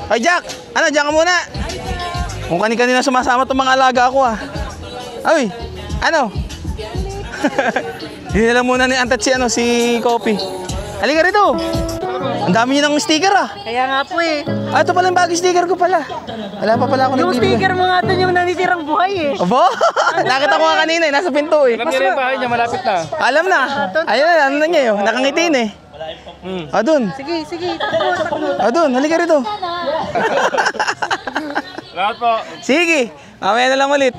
A: Hoy, Jack. Ano, dyan ka muna. Kung kanina sumasama itong mga alaga ko ah. Ay, ano? Dinala muna ni Antet si Kopi. Halika rito. Ang dami niyo ng sticker ah.
E: Kaya nga po eh.
A: Ah, ito pala yung bagong sticker ko pala. Wala pa pala ako
E: Yung
A: nagbibigay.
E: sticker mo nga dun yung nanitirang buhay eh.
A: Abo? Nakita ko nga kanina eh, nasa pinto eh.
C: Alam niyo rin yung bahay niya, malapit na.
A: Alam na. Ayun, ano na niya yun. Nakangitin eh. Ah, dun.
E: Sige, takbo.
A: Ah, dun. Halika rito.
C: Salamat po.
A: Sige. Mamaya na lang ulit.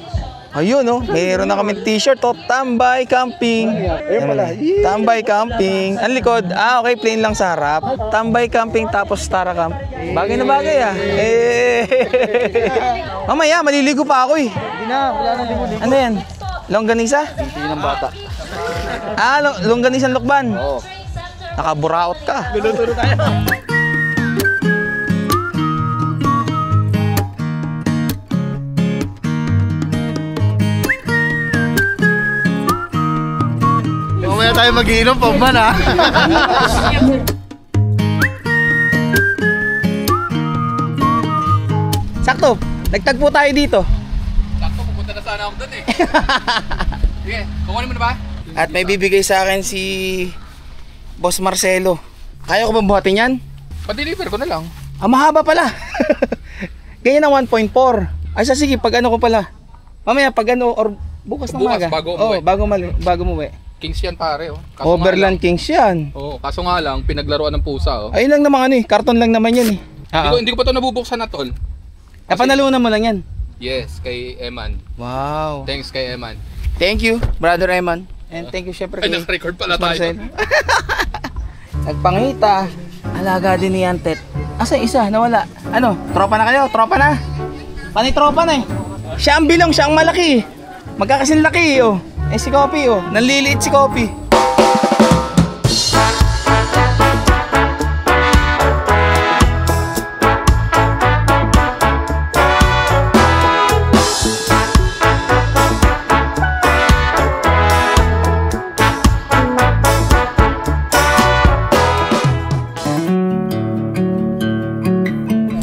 A: Ayun oh, mayroon na kami t-shirt oh, Tambay Camping. Ayun pala. Tambay Camping. Ang likod, okay, plain lang sa harap. Tambay Camping tapos Tara Camp. Bagay na bagay ah. Mamaya, maliligo pa ako eh.
B: Hindi na, wala na ligo.
A: Ano yan? Longganisa?
B: Hindi ng bata.
A: Ah, longganisan Lokban.
B: Oo.
A: Nakaburaot ka.
C: Luluto tayo.
B: Mamaya tayo mag-iinom pa man ha.
A: Sakto, nagtagpo tayo dito.
F: Sakto, pupunta na sana ako dun eh. Sige, kukunin mo na ba?
A: At may bibigay sa akin si Boss Marcelo. Kaya ko bang buhatin yan?
F: Pa-deliver ko na lang.
A: Ah, mahaba pala. Ganyan ang 1.4. Ay, sige, pag ano ko pala. Mamaya, pag ano, or bukas na
F: Bukas,
A: umaga.
F: bago umuwi.
A: Bago umuwi.
F: Kings yan pare oh.
A: Overland Kings yan.
F: Oo, kaso nga lang, pinaglaruan ng pusa oh.
A: Ayun lang naman ano eh, karton lang naman yan eh.
F: Hindi ko pa ito nabubuksan na tol.
A: Napanalunan mo lang yan.
F: Yes, kay Eman.
A: Wow.
F: Thanks kay Eman.
A: Thank you, Brother Eman. And thank you syempre
F: Ay,
A: kay
F: naka-record pala
A: Boss
F: tayo.
A: Marcelo. Nagpangita. Alaga din ni Antet. Asa isa? Nawala. Ano? Tropa na kayo? Tropa na? Panay tropa na eh. Siya ang bilong, siya ang malaki. Magkakasin laki oh. Eh si Kopi oh. Nanliliit si Kopi.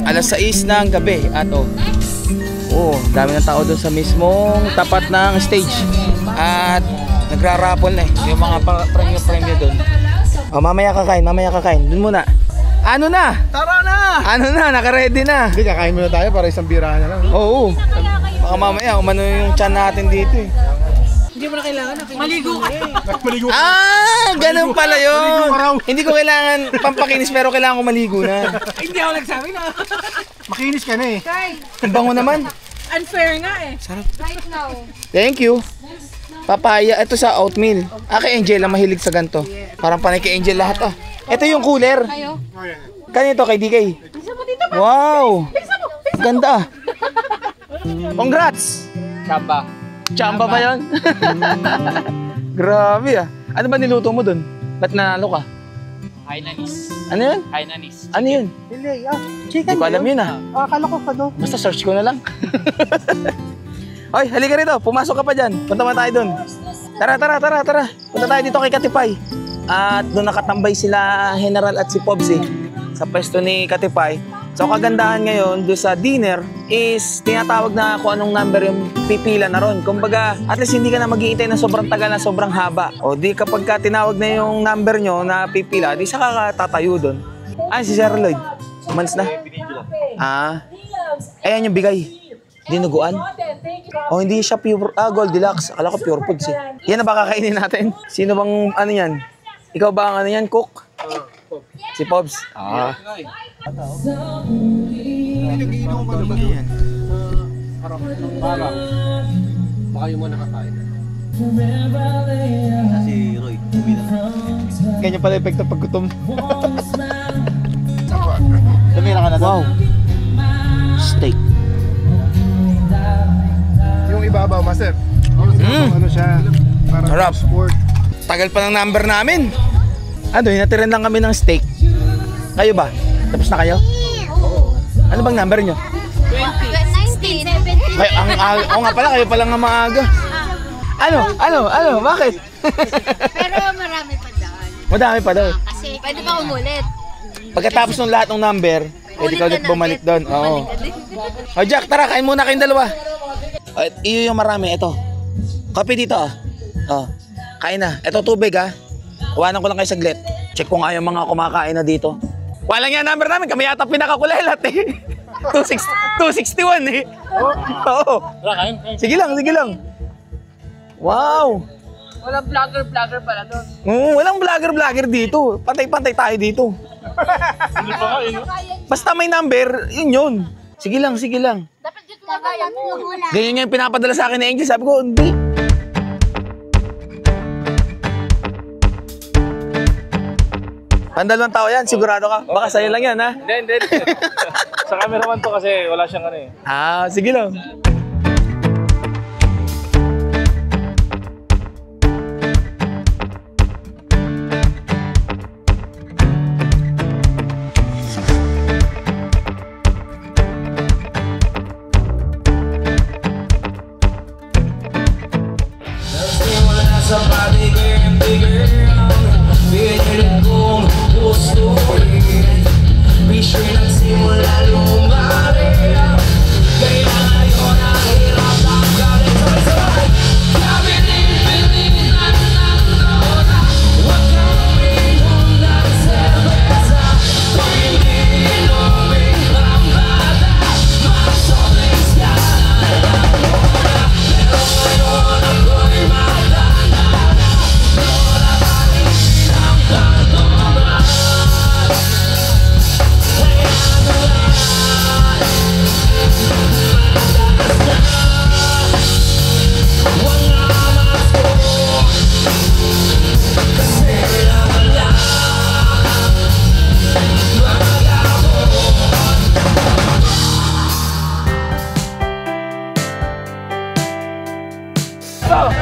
A: Alas 6 ng gabi at dami ng tao doon sa mismong tapat ng stage at nagrarapol na eh yung mga premyo doon. Mamaya kakain doon muna. Ano na?
B: Tara na!
A: Ano na? Naka-ready na.
B: Hindi, kakain muna tayo para isang bira na lang.
A: Oo. Baka mamaya umano yung tiyan natin dito eh.
C: Maligo.
A: Ah, ganun pala yun. Hindi ko kailangan pampakinis pero kailangan ko maligo na.
C: Hindi ako nagsabi na.
B: Makinis ka na eh.
A: Ang bango naman.
E: Unfair nga eh.
A: Thank you. Papaya, ito sa oatmeal. Kay Angel ang mahilig sa ganito. Parang panay kay Angel lahat ah. Ito yung cooler. Kanito kay DK. Wow. Ganda. Congrats.
F: Chamba.
A: Chamba ba yun? Grabe ah. Ano ba niluto mo dun? Ba't nanalo ka?
C: Hainanis.
A: Ano yun?
C: Hainanis.
A: Ano yun?
B: Hindi,
A: Hindi ko alam yun ah.
B: akala ko ano.
A: Basta search ko na lang. Hoy, halika rito. Pumasok ka pa dyan. Punta mo tayo dun. Tara. Punta tayo dito kay Katipay. At doon nakatambay sila General at si Pobsy sa pwesto ni Katipay. So kagandahan ngayon doon sa dinner is tinatawag na kung anong number yung pipila na ron. Kumbaga, at least hindi ka na mag-iintay na sobrang tagal na sobrang haba. O di kapag ka tinawag na yung number nyo na pipila, di saka ka tatayo doon. Ay, si Sir Lloyd. Months na? Ayan yung bigay. Dinuguan? O hindi siya pure, Gold Deluxe. Akala ko pure foods eh. Yan na ba kakainin natin? Sino bang ano yan? Ikaw ba ang ano yan, cook? Si Pobs? Ganyan pala epekto pag gutom.
B: Tumira ka na
A: Wow. Steak.
I: Yung ibabaw, master. Ano siya? Parang
A: Harap.
I: sport.
A: Tagal pa ng number namin. Ano, hinatiran lang kami ng steak. Kayo ba? Tapos na kayo? Ano bang number nyo?
E: 19.
A: Kayo, oo nga pala, kayo palang ang maaga. Ano? Bakit?
E: Pero marami pa daan.
A: Madami pa daw.
E: Kasi pwede pa umulit.
A: Pagkatapos ng lahat ng number, pwede ka ulit bumalik doon. Oo. O Jack, tara, kain muna kayong dalawa. Ay, iyo yung marami, ito. Kape dito ah. Oh. Kain na. Ito tubig ah. Iwanan ko lang kayo saglit. Check ko nga yung mga kumakain na dito. Walang yan number namin, kami yata pinakakulelat eh. 261 eh. Oo. Sige lang. Wow.
C: Walang vlogger pala doon.
A: Walang vlogger dito. Pantay-pantay tayo dito. Basta may number, yun. Sige lang.
E: Dapat dito na kaya mo.
A: Ganyan yung pinapadala sa akin ni Angel. Sabi ko, hindi. Pandalawang tao yan, sigurado ka. Baka sa'yo lang yan, ha?
C: Hindi. Sa cameraman to kasi wala siyang ano eh.
A: Sige lang.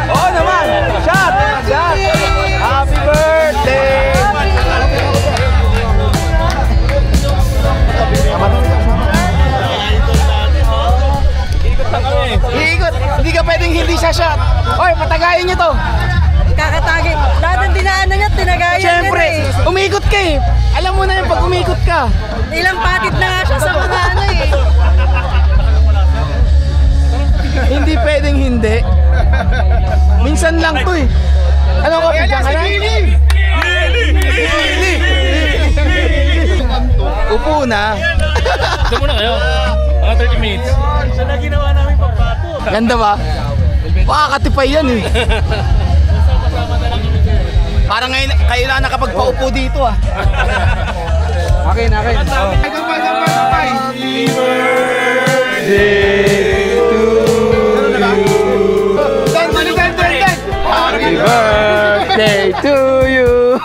A: Oo naman! Shot! Happy birthday! Iikot! Hindi ka pwedeng hindi siya shot! Oy, patagayin niyo to!
E: Kakatagi. Lahat ng dinaanan niya, tinagayan
A: Siyempre, umikot ka eh! Alam mo na yun pag umikot ka!
E: Ilang patid na nga siya sa mga ano eh.
A: Hindi pwedeng hindi. Minsan lang to eh. Ano ka? Pidyan ka na? Lili! Upo na.
C: Ito muna kayo. Mga 30 minutes. Siya na ginawa namin pagpato.
A: Ganda ba? Makakatipay yan eh. Parang ngayon, kayo lang nakapagpaupo dito ah.
C: Akin. Oh.
A: Happy birthday to you. Happy birthday to you.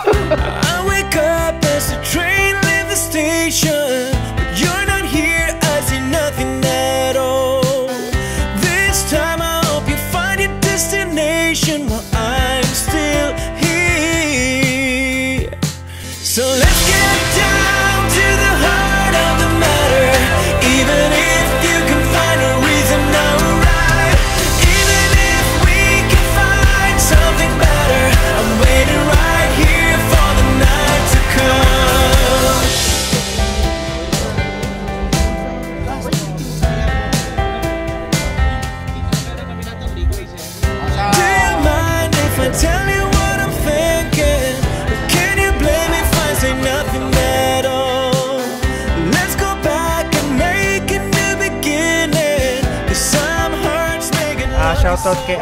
H: I wake up as the train leaves the station, but you're not here. I see nothing at all. This time I hope you find your destination while I'm still here. So let's get down to the heart of the matter. Even if you can find a reason, alright. Even if we can find something better, I'm waiting right here for the night to come. Do you mind if I tell you what I'm thinking? Or can you blame me if I say nothing at all? Let's go back and make a new beginning. 'Cause some hearts make it
G: Shoutout kay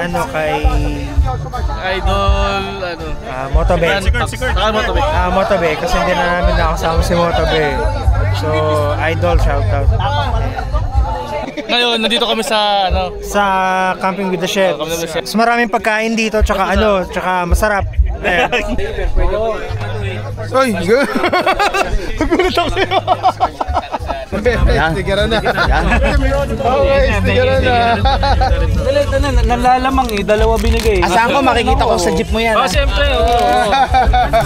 C: Idol,
G: Motobe.
C: Motobe.
G: Motobe kasi hindi na namin nakasama si Motobe. So, idol shoutout.
C: Ngayon, nandito kami sa
G: Sa Camping with the Chef.
C: Camping with the Chef.
G: Mas maraming pagkain dito, tsaka tsaka masarap.
I: Oy, nagulat ako sa'yo. Sticker na. Okay, sticker na.
C: Nalalamang eh, dalawa binigay.
A: Asahan ko makikita ko sa jeep mo yan.
C: Oh, siyempre.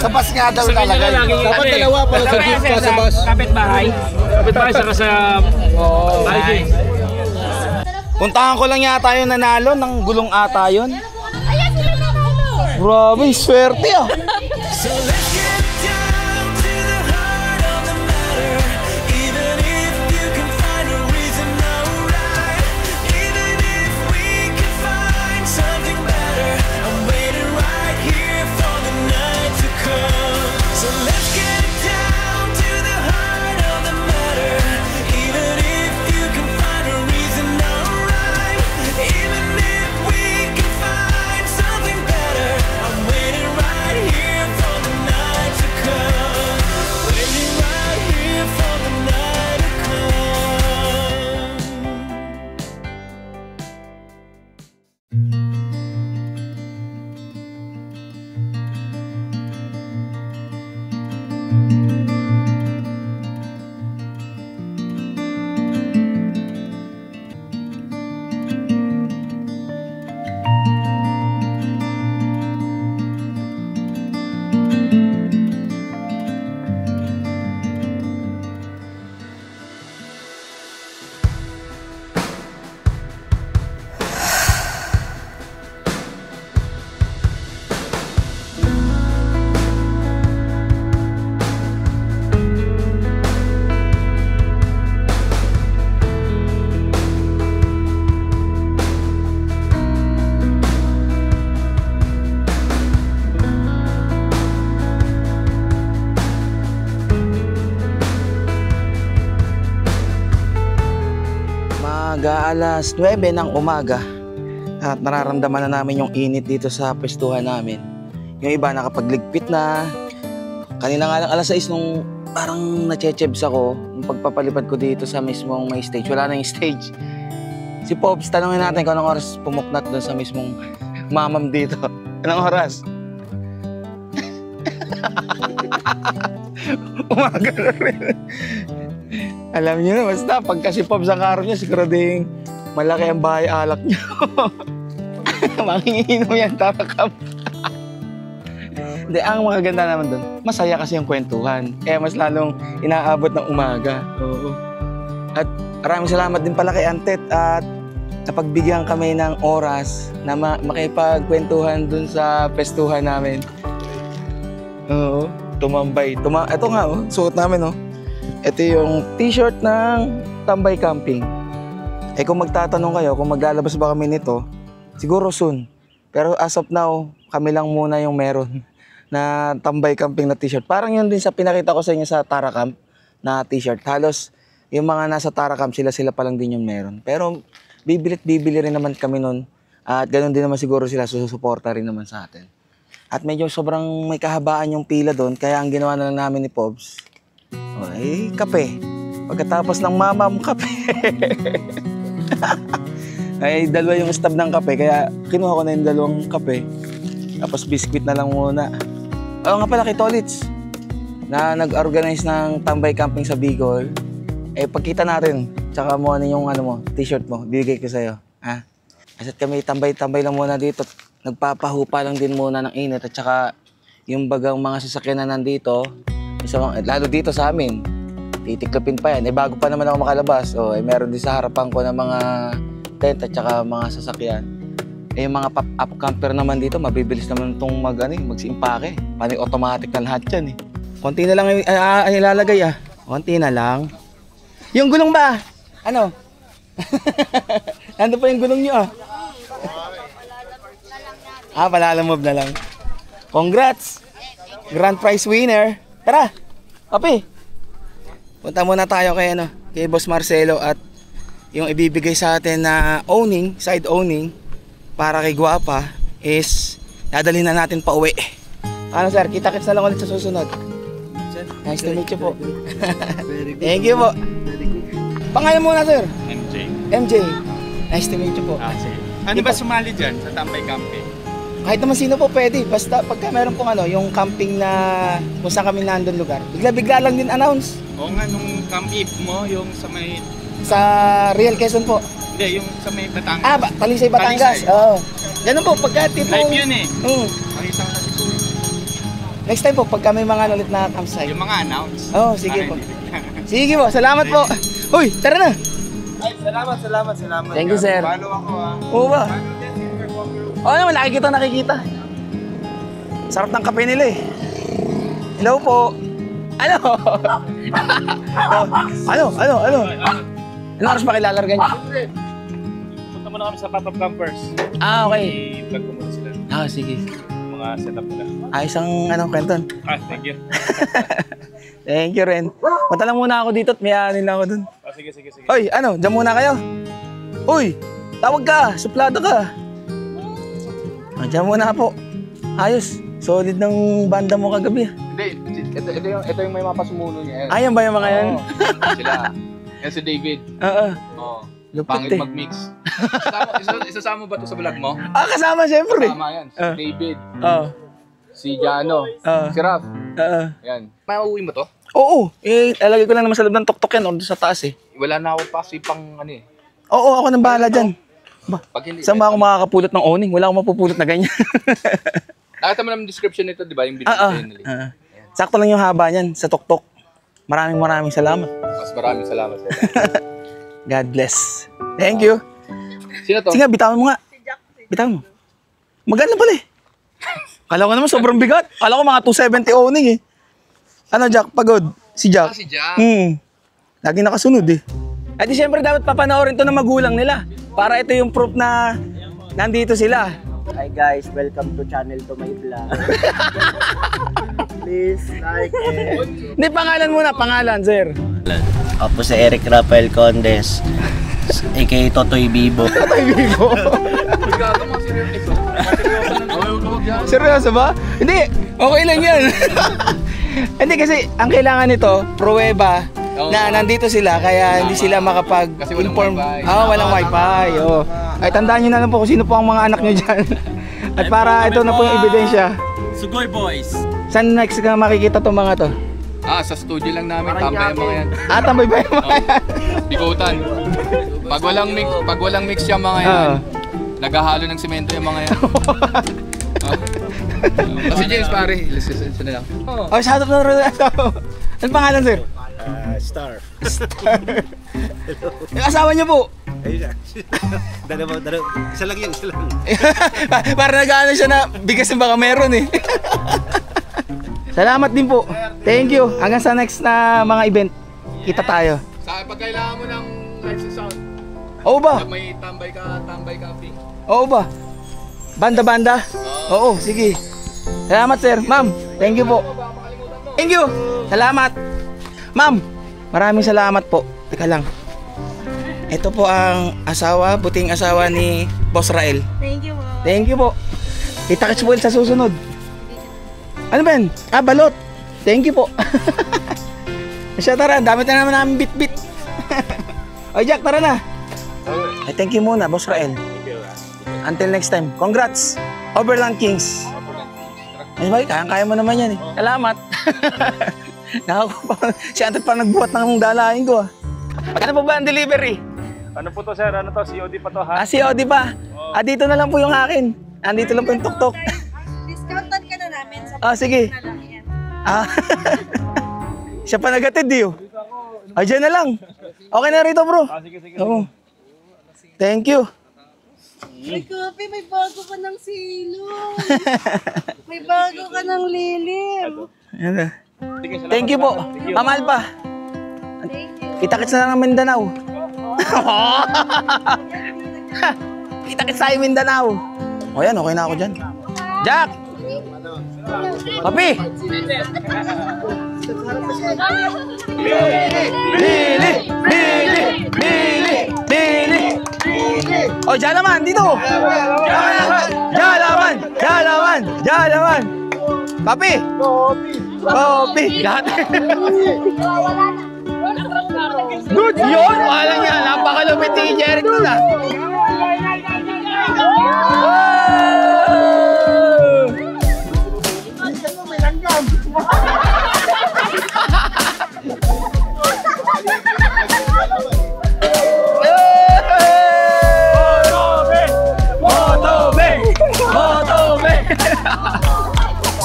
B: Sa bus nga daw lalagay.
I: Dapat dalawa para sa jeep ka sa bus.
C: Kapit-bahay. Kapit-bahay saka sa... bahay.
A: Puntahan ko lang yata yung nanalo ng gulong ata yun. Grabe, swerte ah.
H: So let's get down to the heart of the matter. Even if you can find a reason, alright. Even if we can find something better, I'm waiting right here for the night to come. So let's get down to the heart of the matter. Even if you can find a reason, alright. Even if we can find something better, I'm waiting right here for the night to come. Waiting right here for the night to come.
A: Alas 9 ng umaga at nararamdaman na namin yung init dito sa pwestuhan namin. Yung iba nakapagligpit na. Kanina nga lang alas 6 nung parang nachechebs ako yung pagpapalipad ko dito sa mismong may stage. Wala na yung stage. Si Pops, tanongin natin kung anong oras pumuknat doon sa mismong mamam dito. Anong oras? Umaga na rin. Alam niyo na, basta pagka si Pops ang karo niya, sigurading malaki ang bahay alak niyo. Manginginom yan, tatakam. Hindi, ang magaganda naman doon, masaya kasi yung kwentuhan. Kaya mas lalong inaabot ng umaga. Oo. At maraming salamat din pala kay Antet at napagbigyan kami ng oras na makipagkwentuhan doon sa pestuhan namin. Oo, tumambay. Ito nga, oh, suot namin, oh. Ito yung t-shirt ng Tambay Camping. Eh kung magtatanong kayo kung maglalabas ba kami nito, siguro soon. Pero as of now, kami lang muna yung meron na Tambay Camping na t-shirt. Parang yun din sa pinakita ko sa inyo sa Taracamp na t-shirt. Halos yung mga nasa Taracamp, sila pa lang din yung meron. Pero bibili rin naman kami nun. At ganoon din naman siguro sila, susuporta rin naman sa atin. At medyo sobrang may kahabaan yung pila doon, kaya ang ginawa na lang namin ni Pobs, ay kape. Pagkatapos ng mamam, kape. Ay, dalawa yung stab ng kape, kaya kinuha ko na yung dalawang kape. Tapos biskwit na lang muna. Oo nga pala kay Tolits, na nag-organize ng Tambay Camping sa Bicol. Eh, pagkita natin, tsaka mo ano yung t-shirt mo, bibigay ko sa'yo. Ha? Kasa't kami tambay-tambay lang muna dito. Nagpapahupa lang din muna ng init at tsaka yung bagang mga sasakyan na nandito, lalo dito sa amin, titiklopin pa yan. Eh, bago pa naman ako makalabas, eh, meron din sa harapan ko ng mga tent at saka mga sasakyan. Eh, yung mga pop-up camper naman dito, mabibilis naman itong magsimpake. Paano automatic na lahat yan eh. Konti na lang ilalagay ah. Konti na lang. Yung gulong ba? Ano? Nandun pa yung gulong nyo ah. Palalamove na lang. Congrats! Grand prize winner! Tara! Papi! Punta muna tayo kay Boss Marcelo at yung ibibigay sa atin na side owning para kay Guapa is dadalhin na natin pa uwi. Ano sir, kita-kits na lang ulit sa susunod. Nice to meet you po. Thank you po. Pangalan muna sir?
G: MJ.
A: MJ. Nice to meet you po.
G: Ano ba sumali dyan sa Tambay Camping?
A: Kahit naman sino po pwede. Basta pagka meron pong yung camping na kung saan kami nandun lugar. Bigla-bigla lang din announce.
C: Oo nga, nung camp mo, yung sa may...
A: Sa Real Quezon po.
C: Hindi, yung sa may Batangas.
A: Talisay, Batangas.
C: Talisay.
A: Oo. Ganun po, pagka tipo...
C: Live yun eh.
F: Makita ko na si Suy.
A: Next time po, pagka may mga ulit na campsite.
C: Yung mga announce.
A: Sige po. Sige po, salamat po. Uy, tara na.
I: Ay, salamat.
A: Thank you, sir.
I: Follow ako
A: Oo ba? Oo naman, nakikita. Sarap ng kape nila eh. Hello po. Ano? Ano? Ano oras pa kilalargan niyo?
C: Punta muna kami sa Pop-Up Campers.
A: Okay.
C: I-vlog ko muna sila.
A: Sige.
C: Mga setup nila.
A: Ayos ang kwenton.
C: Thank you.
A: Thank you rin. Punta lang muna ako dito at mayayanin lang ako dun.
C: Sige.
A: Hoy, dyan muna kayo. Uy, tawag ka, suplado ka. Dyan muna po. Ayos, solid ng banda mo kagabi.
F: Hindi, ito yung may mapasumuno niya.
A: Ayan ba yung mga yan?
F: Sila. Yan si David.
A: Oo.
F: Oo.
A: Lupit
F: Pangit
A: eh.
F: mag-mix. Isasama ba ito sa vlog mo?
A: Kasama syempre.
F: Kasama yan. Si David.
A: Oo.
F: Si Jano. Si Raf.
A: Oo.
F: Yan. Mauwi mo to?
A: Oo. Alagay ko lang naman sa loob ng tuktok yan o sa taas eh.
F: Wala na ako pa pang
A: Oo, ako nang bahala dyan.
F: Pag hindi,
A: Saan ba ako makakapulot ng owning? Wala akong mapupulot na ganyan.
F: nakita mo naman yung description nito, di ba? Yung binigay sa'yo nila.
A: Sakto lang yung haba niyan sa tuktok. Maraming salamat.
F: Mas maraming salamat sa'yo.
A: God bless. Thank you.
F: Sino to?
A: Sige, bitawan mo nga. Bitawan mo. Maganda pala eh. Kala ko naman sobrang bigat. Kala ko mga 270 owning eh. Ano Jack, pagod? Si Jack?
F: Si Jack.
A: Lagi nakasunod eh. At siyempre dapat papanoorin to ng magulang nila. Para ito yung proof na nandito sila.
J: Hi guys, welcome to channel to my vlog. Please like it.
A: Hindi, pangalan, sir.
J: Ako po si Eric Rafael Condes, aka Totoy Bibo.
A: Seryoso ba? Hindi, okay lang yan. Hindi kasi ang kailangan nito, pruweba na nandito sila kaya hindi sila makapag-inform. Walang wifi. Ay, tandaan nyo na lang po kung sino po ang mga anak nyo dyan. At para ito na po yung ebidensya.
C: Sugoy Boys.
A: Saan next ka makikita itong mga to?
F: Sa studio lang namin. Tambay ang mga yan.
A: Tambay ba yung mga yan?
F: Bigutan. Pag walang mix yung mga yan, naghahalo ng semento yung mga yan. Kasi James pare, listen na lang.
A: Shout out na rin. Ano pangalan, sir?
J: Star.
A: Yung asawa niyo po?
J: Dalawa. Isa lang.
A: Para nag-ano siya na bigas yung baka meron eh. Salamat din po. Thank you. Hanggang sa next na mga event, kita tayo.
F: Pag kailangan mo ng lights and sound,
A: Oo ba?
F: pag may tambay camping.
A: Oo ba? Banda? Oo, sige. Salamat sir. Ma'am, thank you po. Thank you. Salamat. Ma'am, maraming salamat po. Teka lang. Ito po ang buting asawa ni Boss Rael.
E: Thank you po.
A: Thank you po. Kita-kits po sa susunod. Ano ba yan? Balot. Thank you po. Siya, tara. Dami na naman namin bit-bit. O Jack, tara na. Thank you muna, Boss Rael. Until next time. Congrats. Overland Kings. Ay ba, kaya mo naman yan eh. Salamat. Si Anton pa nagbuhat ng dalahin ko ah. Magkano po ba ang delivery?
C: Ano po to sir? Ano to? COD pa to ha?
A: COD pa. Dito na lang po yung akin. Andito lang po yung tuktok.
E: Discountan ka na namin sa
A: Sige.
E: na lang yan.
A: Siya pa nagatid eh. Diyan na lang. Okay na rito bro.
C: Sige.
A: Oo. Thank you.
E: May coffee, may bago ka ng silong. May bago ka ng lilim.
A: Thank you po. Mamahal pa. Kita-kits na lang ng Mindanao. Kita-kits tayo Mindanao. O yan, okay na ako dyan. Jack! Papi! Bili! O, dyan naman, dito! Dyan naman! Papi! Papi! Lahat! Good yun! Walang yan! Napakalupit ni Jeric nun ah!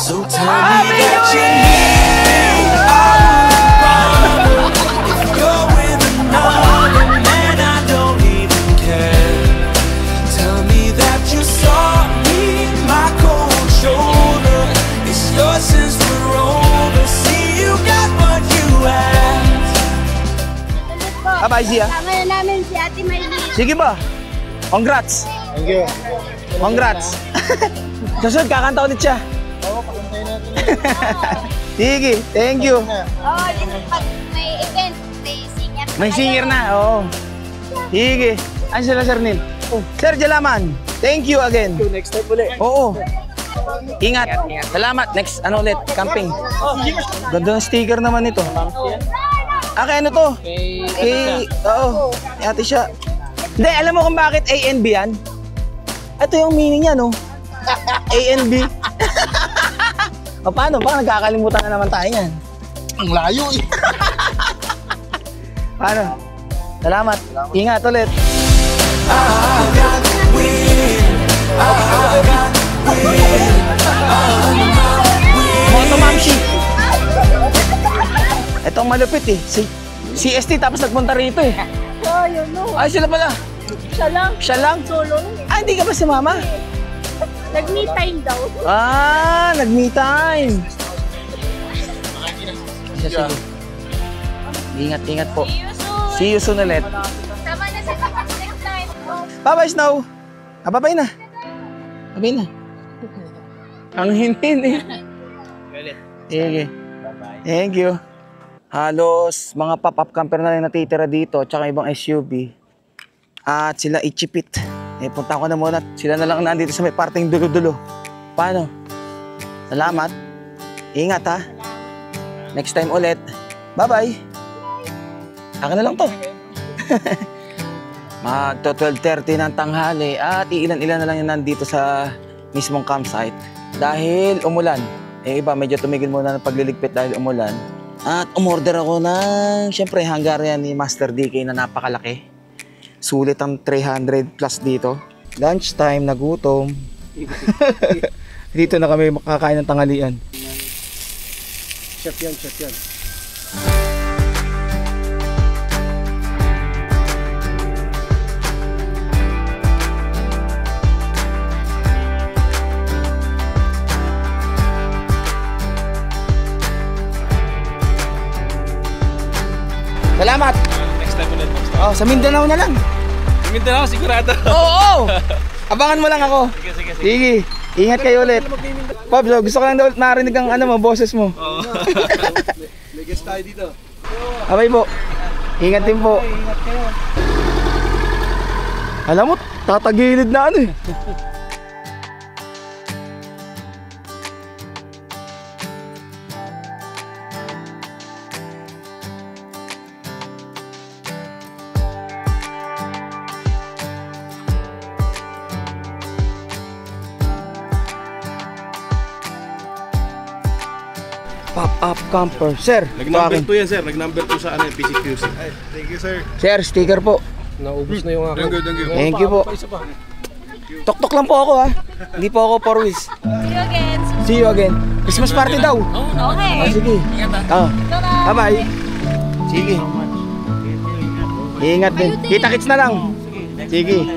H: So tell me that you need if you're with another man, I don't even care. Tell me that you saw me in my cold shoulder. It's yours since we're over. See, you got what you asked.
A: Bye-bye, Zia.
E: Ngayon namin si Ate Maylene.
A: Sige ba? Congrats.
I: Thank you.
A: Congrats. Susunod, kakanta ulit siya.
I: Oo, pakantayin natin.
A: Sige, thank you.
E: Oh, pag may event, may singer.
A: May singer na, oo. Sige. Ano sila, Sir Neil? Sir Jalaman, thank you again.
I: Next time ulit.
A: Oo. Ingat. Salamat. Next, ano ulit? Camping. Ganda ng sticker naman ito. Kay ano to? Oo. Kay ate siya. Hindi, alam mo kung bakit A and B yan? Ito yung meaning niya, no? A and B. O paano? Baka nagkakalimutan na naman tayo yan.
B: Ang layo eh.
A: Paano? Salamat. Ingat ulit. Moto Mamshi. Ito ang malupit eh. Si CST tapos nagpunta rito eh.
E: Oh, yun no.
A: Ay, sila pala.
E: Siya lang.
A: Siya lang?
E: Solo lang eh.
A: Ah, hindi ka ba si Mama?
E: Nag-me time daw.
A: Ah, nag-me time. Sige. Ingat po. See you soon ulit.
E: Sama na sa next time.
A: Bye-bye, Snow. Ah, bye-bye na. Bye-bye na. Ang hinin eh. Sige. Thank you. Halos mga pop-up camper na rin natitira dito tsaka ibang SUV. At sila ichipit. Eh, punta ko na muna. Sila na lang nandito sa may parting dulo-dulo. Paano? Salamat. Ingat ha. Next time ulit. Bye-bye. Akin na lang to. Magto 12:30 ng tanghali at iilan-ilan na lang yung nandito sa mismong campsite. Dahil umulan. Eh iba medyo tumigil muna ng pagliligpit dahil umulan. At umorder ako ng syempre Hungarian ni Master DK na napakalaki. Sulit ang 300 plus dito. Lunchtime, nagutom. Dito na kami makakain ng tanghalian.
I: Chef yan, chef yan.
A: Salamat!
C: Next time ulit.
A: Oh, sa Mindanao na lang.
C: Mindanao, sigurado.
A: Oo! Abangan mo lang ako. Sige. Ingat kayo ulit. Pops, gusto ko lang daw narinig ang ano mo, boses mo.
C: Oo.
I: May guest tayo dito.
A: Abay po. Ingat din po.
I: Ingat kayo.
A: Alam mo, tatagilid na ano eh. Pop-up camper. Sir,
I: Nag-number 2 yan, sir. Nag-number 2 sa ano, PCQC. Ay, thank you, sir.
A: Sir, sticker po.
I: Naubos na yung akin.
C: Thank you.
A: Thank you po. Tok-tok lang po ako ha. Hindi po ako for wheels.
E: See you again.
A: See you again. Christmas party daw.
E: Okay.
A: Ah, sige. Bye-bye. Sige. Ingat din. Kita-kits na lang. Sige.
F: See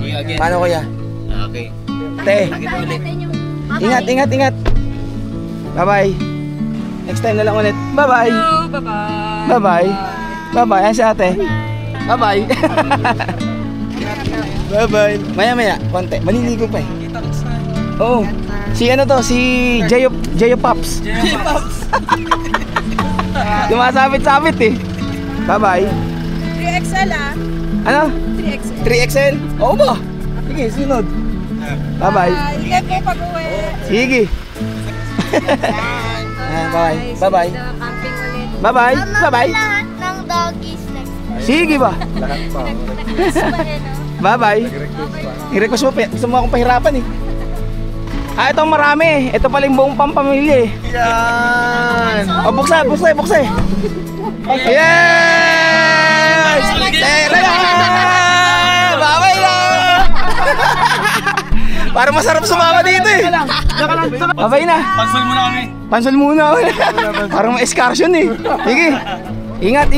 F: you again.
A: Paano kuya?
F: Okay.
A: Te. Ingat. Bye-bye. Next time na lang ulit. Bye-bye.
E: Bye-bye.
A: Bye-bye. Bye-bye. Ayan si ate. Bye-bye. Bye-bye. Maya-maya. Konti. Maliligo pa eh. Oo. Si ano to? Si Jayo Pops. Jayo Pops. Dumasabit-sabit eh. Bye-bye.
E: 3XL ah.
A: Ano?
E: 3XL.
A: 3XL? Oo ba? Sige, sunod. Bye-bye.
E: Ingat po pag-uwi.
A: Sige. Bye. Bye-bye.
E: Camping ulit.
A: Bye-bye. Bye-bye.
E: Lahat ng doggies next time.
A: Sige ba? Bye-bye. I-request mo, gusto mo akong pahirapan eh. Ah, ito marami. Ito pala yung buong pampamilya eh.
B: Yan!
A: O, buksa. Yes! Tara na! Bye-bye na! Para masarap sumama dito eh. Abay na.
C: Pansol muna kami.
A: Pansol muna. Parang may excursion eh. Sige. Ingat.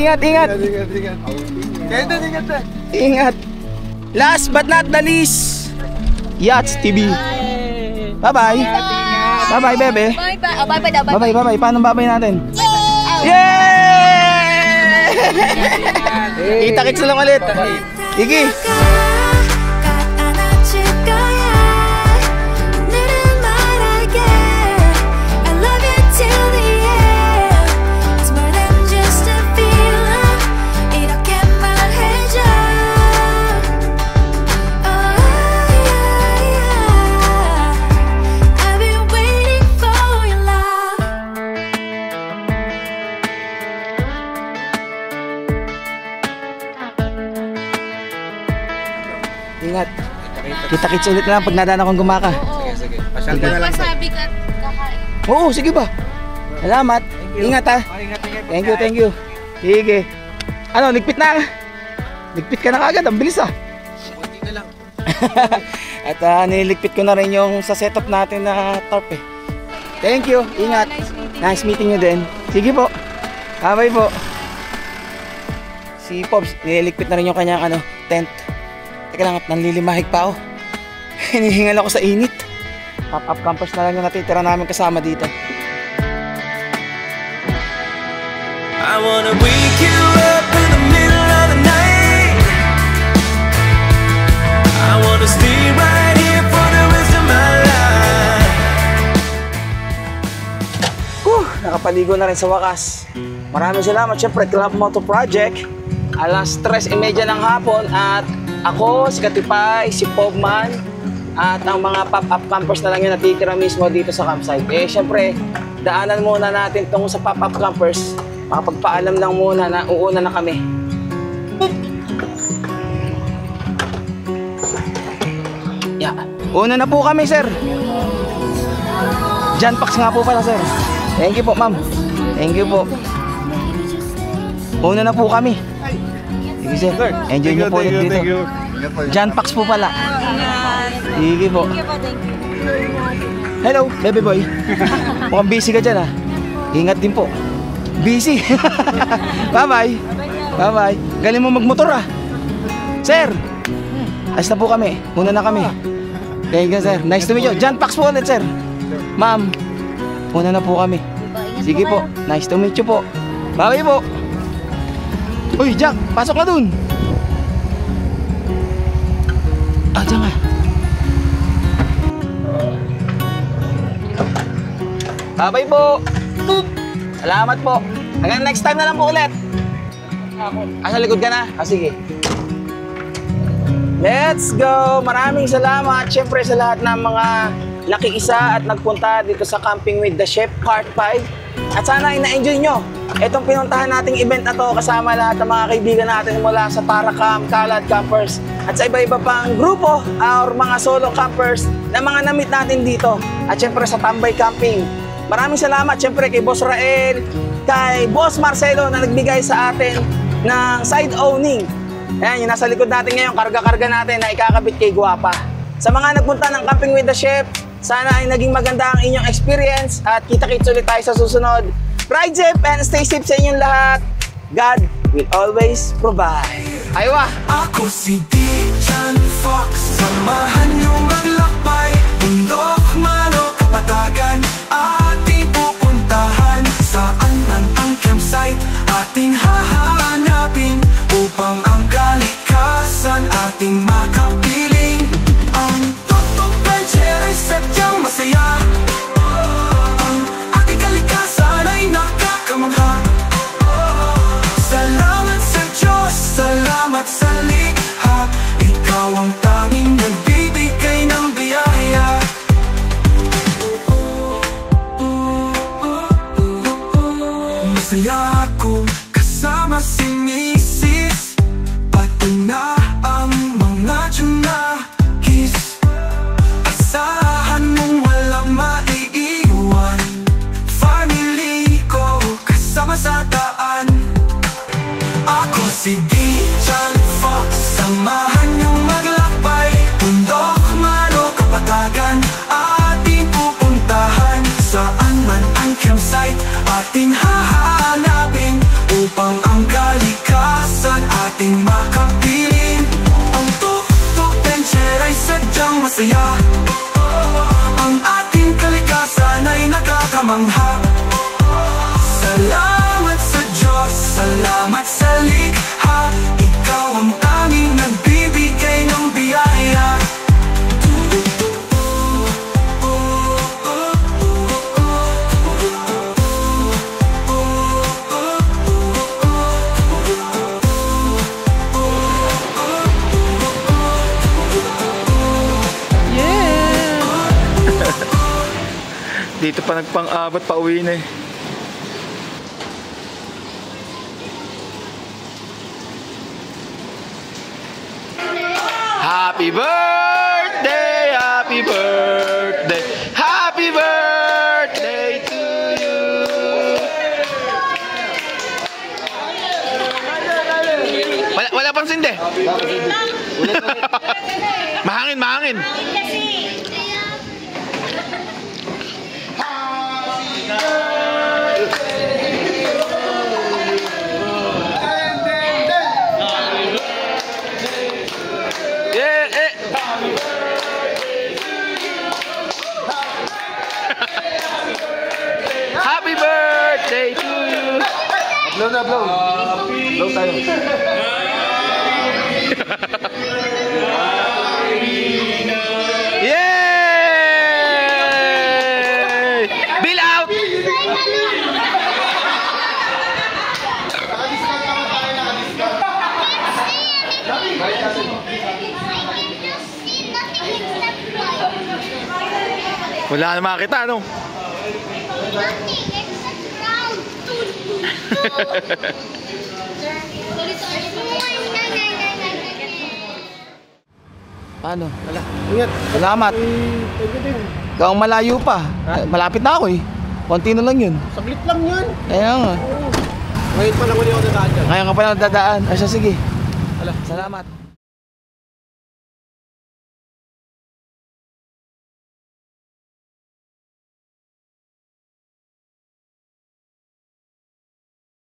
A: Ingat. Last but not the least, Yachts TV. Bye-bye. Bye-bye, bebe. Bye-bye. Paano babay natin? Yay! Kita-kits lang ulit. Sige. Ingat. Kita-kits ulit na lang pag nadaan akong gumaka.
F: Sige.
I: Pasyal ka na lang.
E: Masabi ka kakain.
A: Oo, sige ba? Salamat. Ingat ha. Thank you. Sige. Ano, ligpit na. Ligpit ka na kagad. Ang bilis ah.
F: Kunti na lang.
A: At nililigpit ko na rin yung sa setup natin na tarp eh. Thank you. Ingat. Nice meeting you din. Sige po. Bye po. Si Pops, nililigpit na rin yung kanyang tent. Teka lang at nanlilimahig pa ako. Hinihingal ako sa init. Pop-up campers na lang yung natitira namin kasama dito.
H: I wanna wake you up in the middle of the night. I wanna stay right here for the rest of my life.
A: Nakapaligo na rin sa wakas. Maraming salamat syempre Club Moto Project. Alas 3:30 ng hapon at ako, si Katipay, si Pobman at ang mga pop-up campers na lang yung natitira mismo dito sa campsite. Eh syempre, daanan muna natin tong sa pop-up campers. Makapagpaalam lang muna na uuna na kami. Yeah. Una na po kami, sir. Jan Pax nga po pala, sir. Thank you po, ma'am. Thank you po. Una na po kami. Sige, sir. Enjoy niyo po ulit dito. Jan Pax po pala. Sige po. Hello, baby boy. Mukhang busy ka dyan, ha? Ingat din po. Busy. Bye-bye. Bye-bye. Galing mo magmotor, ha? Sir, ayos na po kami. Una na kami. Thank you, sir. Nice to meet you. Jan Pax po ulit, sir. Ma'am, una na po kami. Sige po. Nice to meet you po. Bye-bye po. Uy, Jack, pasok na dun. Diyan nga. Bye-bye po. Salamat po. Hanggang next time na lang po ulit. Sa likod ka na? Sige. Let's go! Maraming salamat syempre sa lahat ng mga nakiisa at nagpunta dito sa Camping with the Chef Part 5. At sana ay na-enjoy nyo itong pinuntahan nating event na to kasama lahat ng mga kaibigan natin mula sa Paracamp, Kalad Campers at sa iba-iba pang grupo or mga solo campers na mga na-meet natin dito. At syempre sa Tambay Camping. Maraming salamat syempre kay Boss Rael, kay Boss Marcelo na nagbigay sa atin ng side owning. Ayan, yung nasa likod natin ngayon, karga-karga natin na ikakabit kay Guapa. Sa mga nagpunta ng Camping with the Chef, sana ay naging maganda ang inyong experience at kita-kits ulit tayo sa susunod. Ride safe and stay safe sa inyong lahat. God will always provide. Aywa!
H: Ako si Jan Fox, samahan niyo maglakbay. Bundok, Manok, Kapatagan, ating pupuntahan. Saan man ang campsite ating hahanapin upang ang kalikasan ating makapiling. Ang Totok Adventure ay sadyang masaya. Ang ating kalikasan ay nakakamangha. Salamat sa Diyos, salamat sa likha. Ikaw ang tanging nagbibigay ng biyaya. Masaya ako kasama si Mrs. Pati na ang mga tsunakis. Asahan mong walang maiiwan. Family ko kasama sa daan. Ako si Jan Fox, samahan niyong maglakbay. Bundok, Manok, Kapatagan. man ang campsite ating hahanapin upang ang kalikasan ating makapiling. Ang Tuk-Tuk Venture ay sadyang masaya, ang ating kalikasan ay nakakamangha. Salamat sa Diyos, salamat sa likha, ikaw ang tanging nagbibigay ng biyaya.
C: Dito pa nagpang-abot pa uwi na eh. Happy birthday, happy birthday, happy birthday to you. Wala pang sinde. Mahangin. Happy birthday to you.
B: Blow na, blow. Blow tayo.
C: Yay! Bill out! Wala na makita, no?
A: Paano? Wala. Ingat. Salamat. Gawang malayo pa. Malapit na ako eh. Konti na lang yun.
I: Saglit lang yun.
A: Kaya nga.
I: Ngayon pa lang ulit ako dadaan dyan.
A: Ngayon ka pa lang dadaan. Asya, sige. Salamat.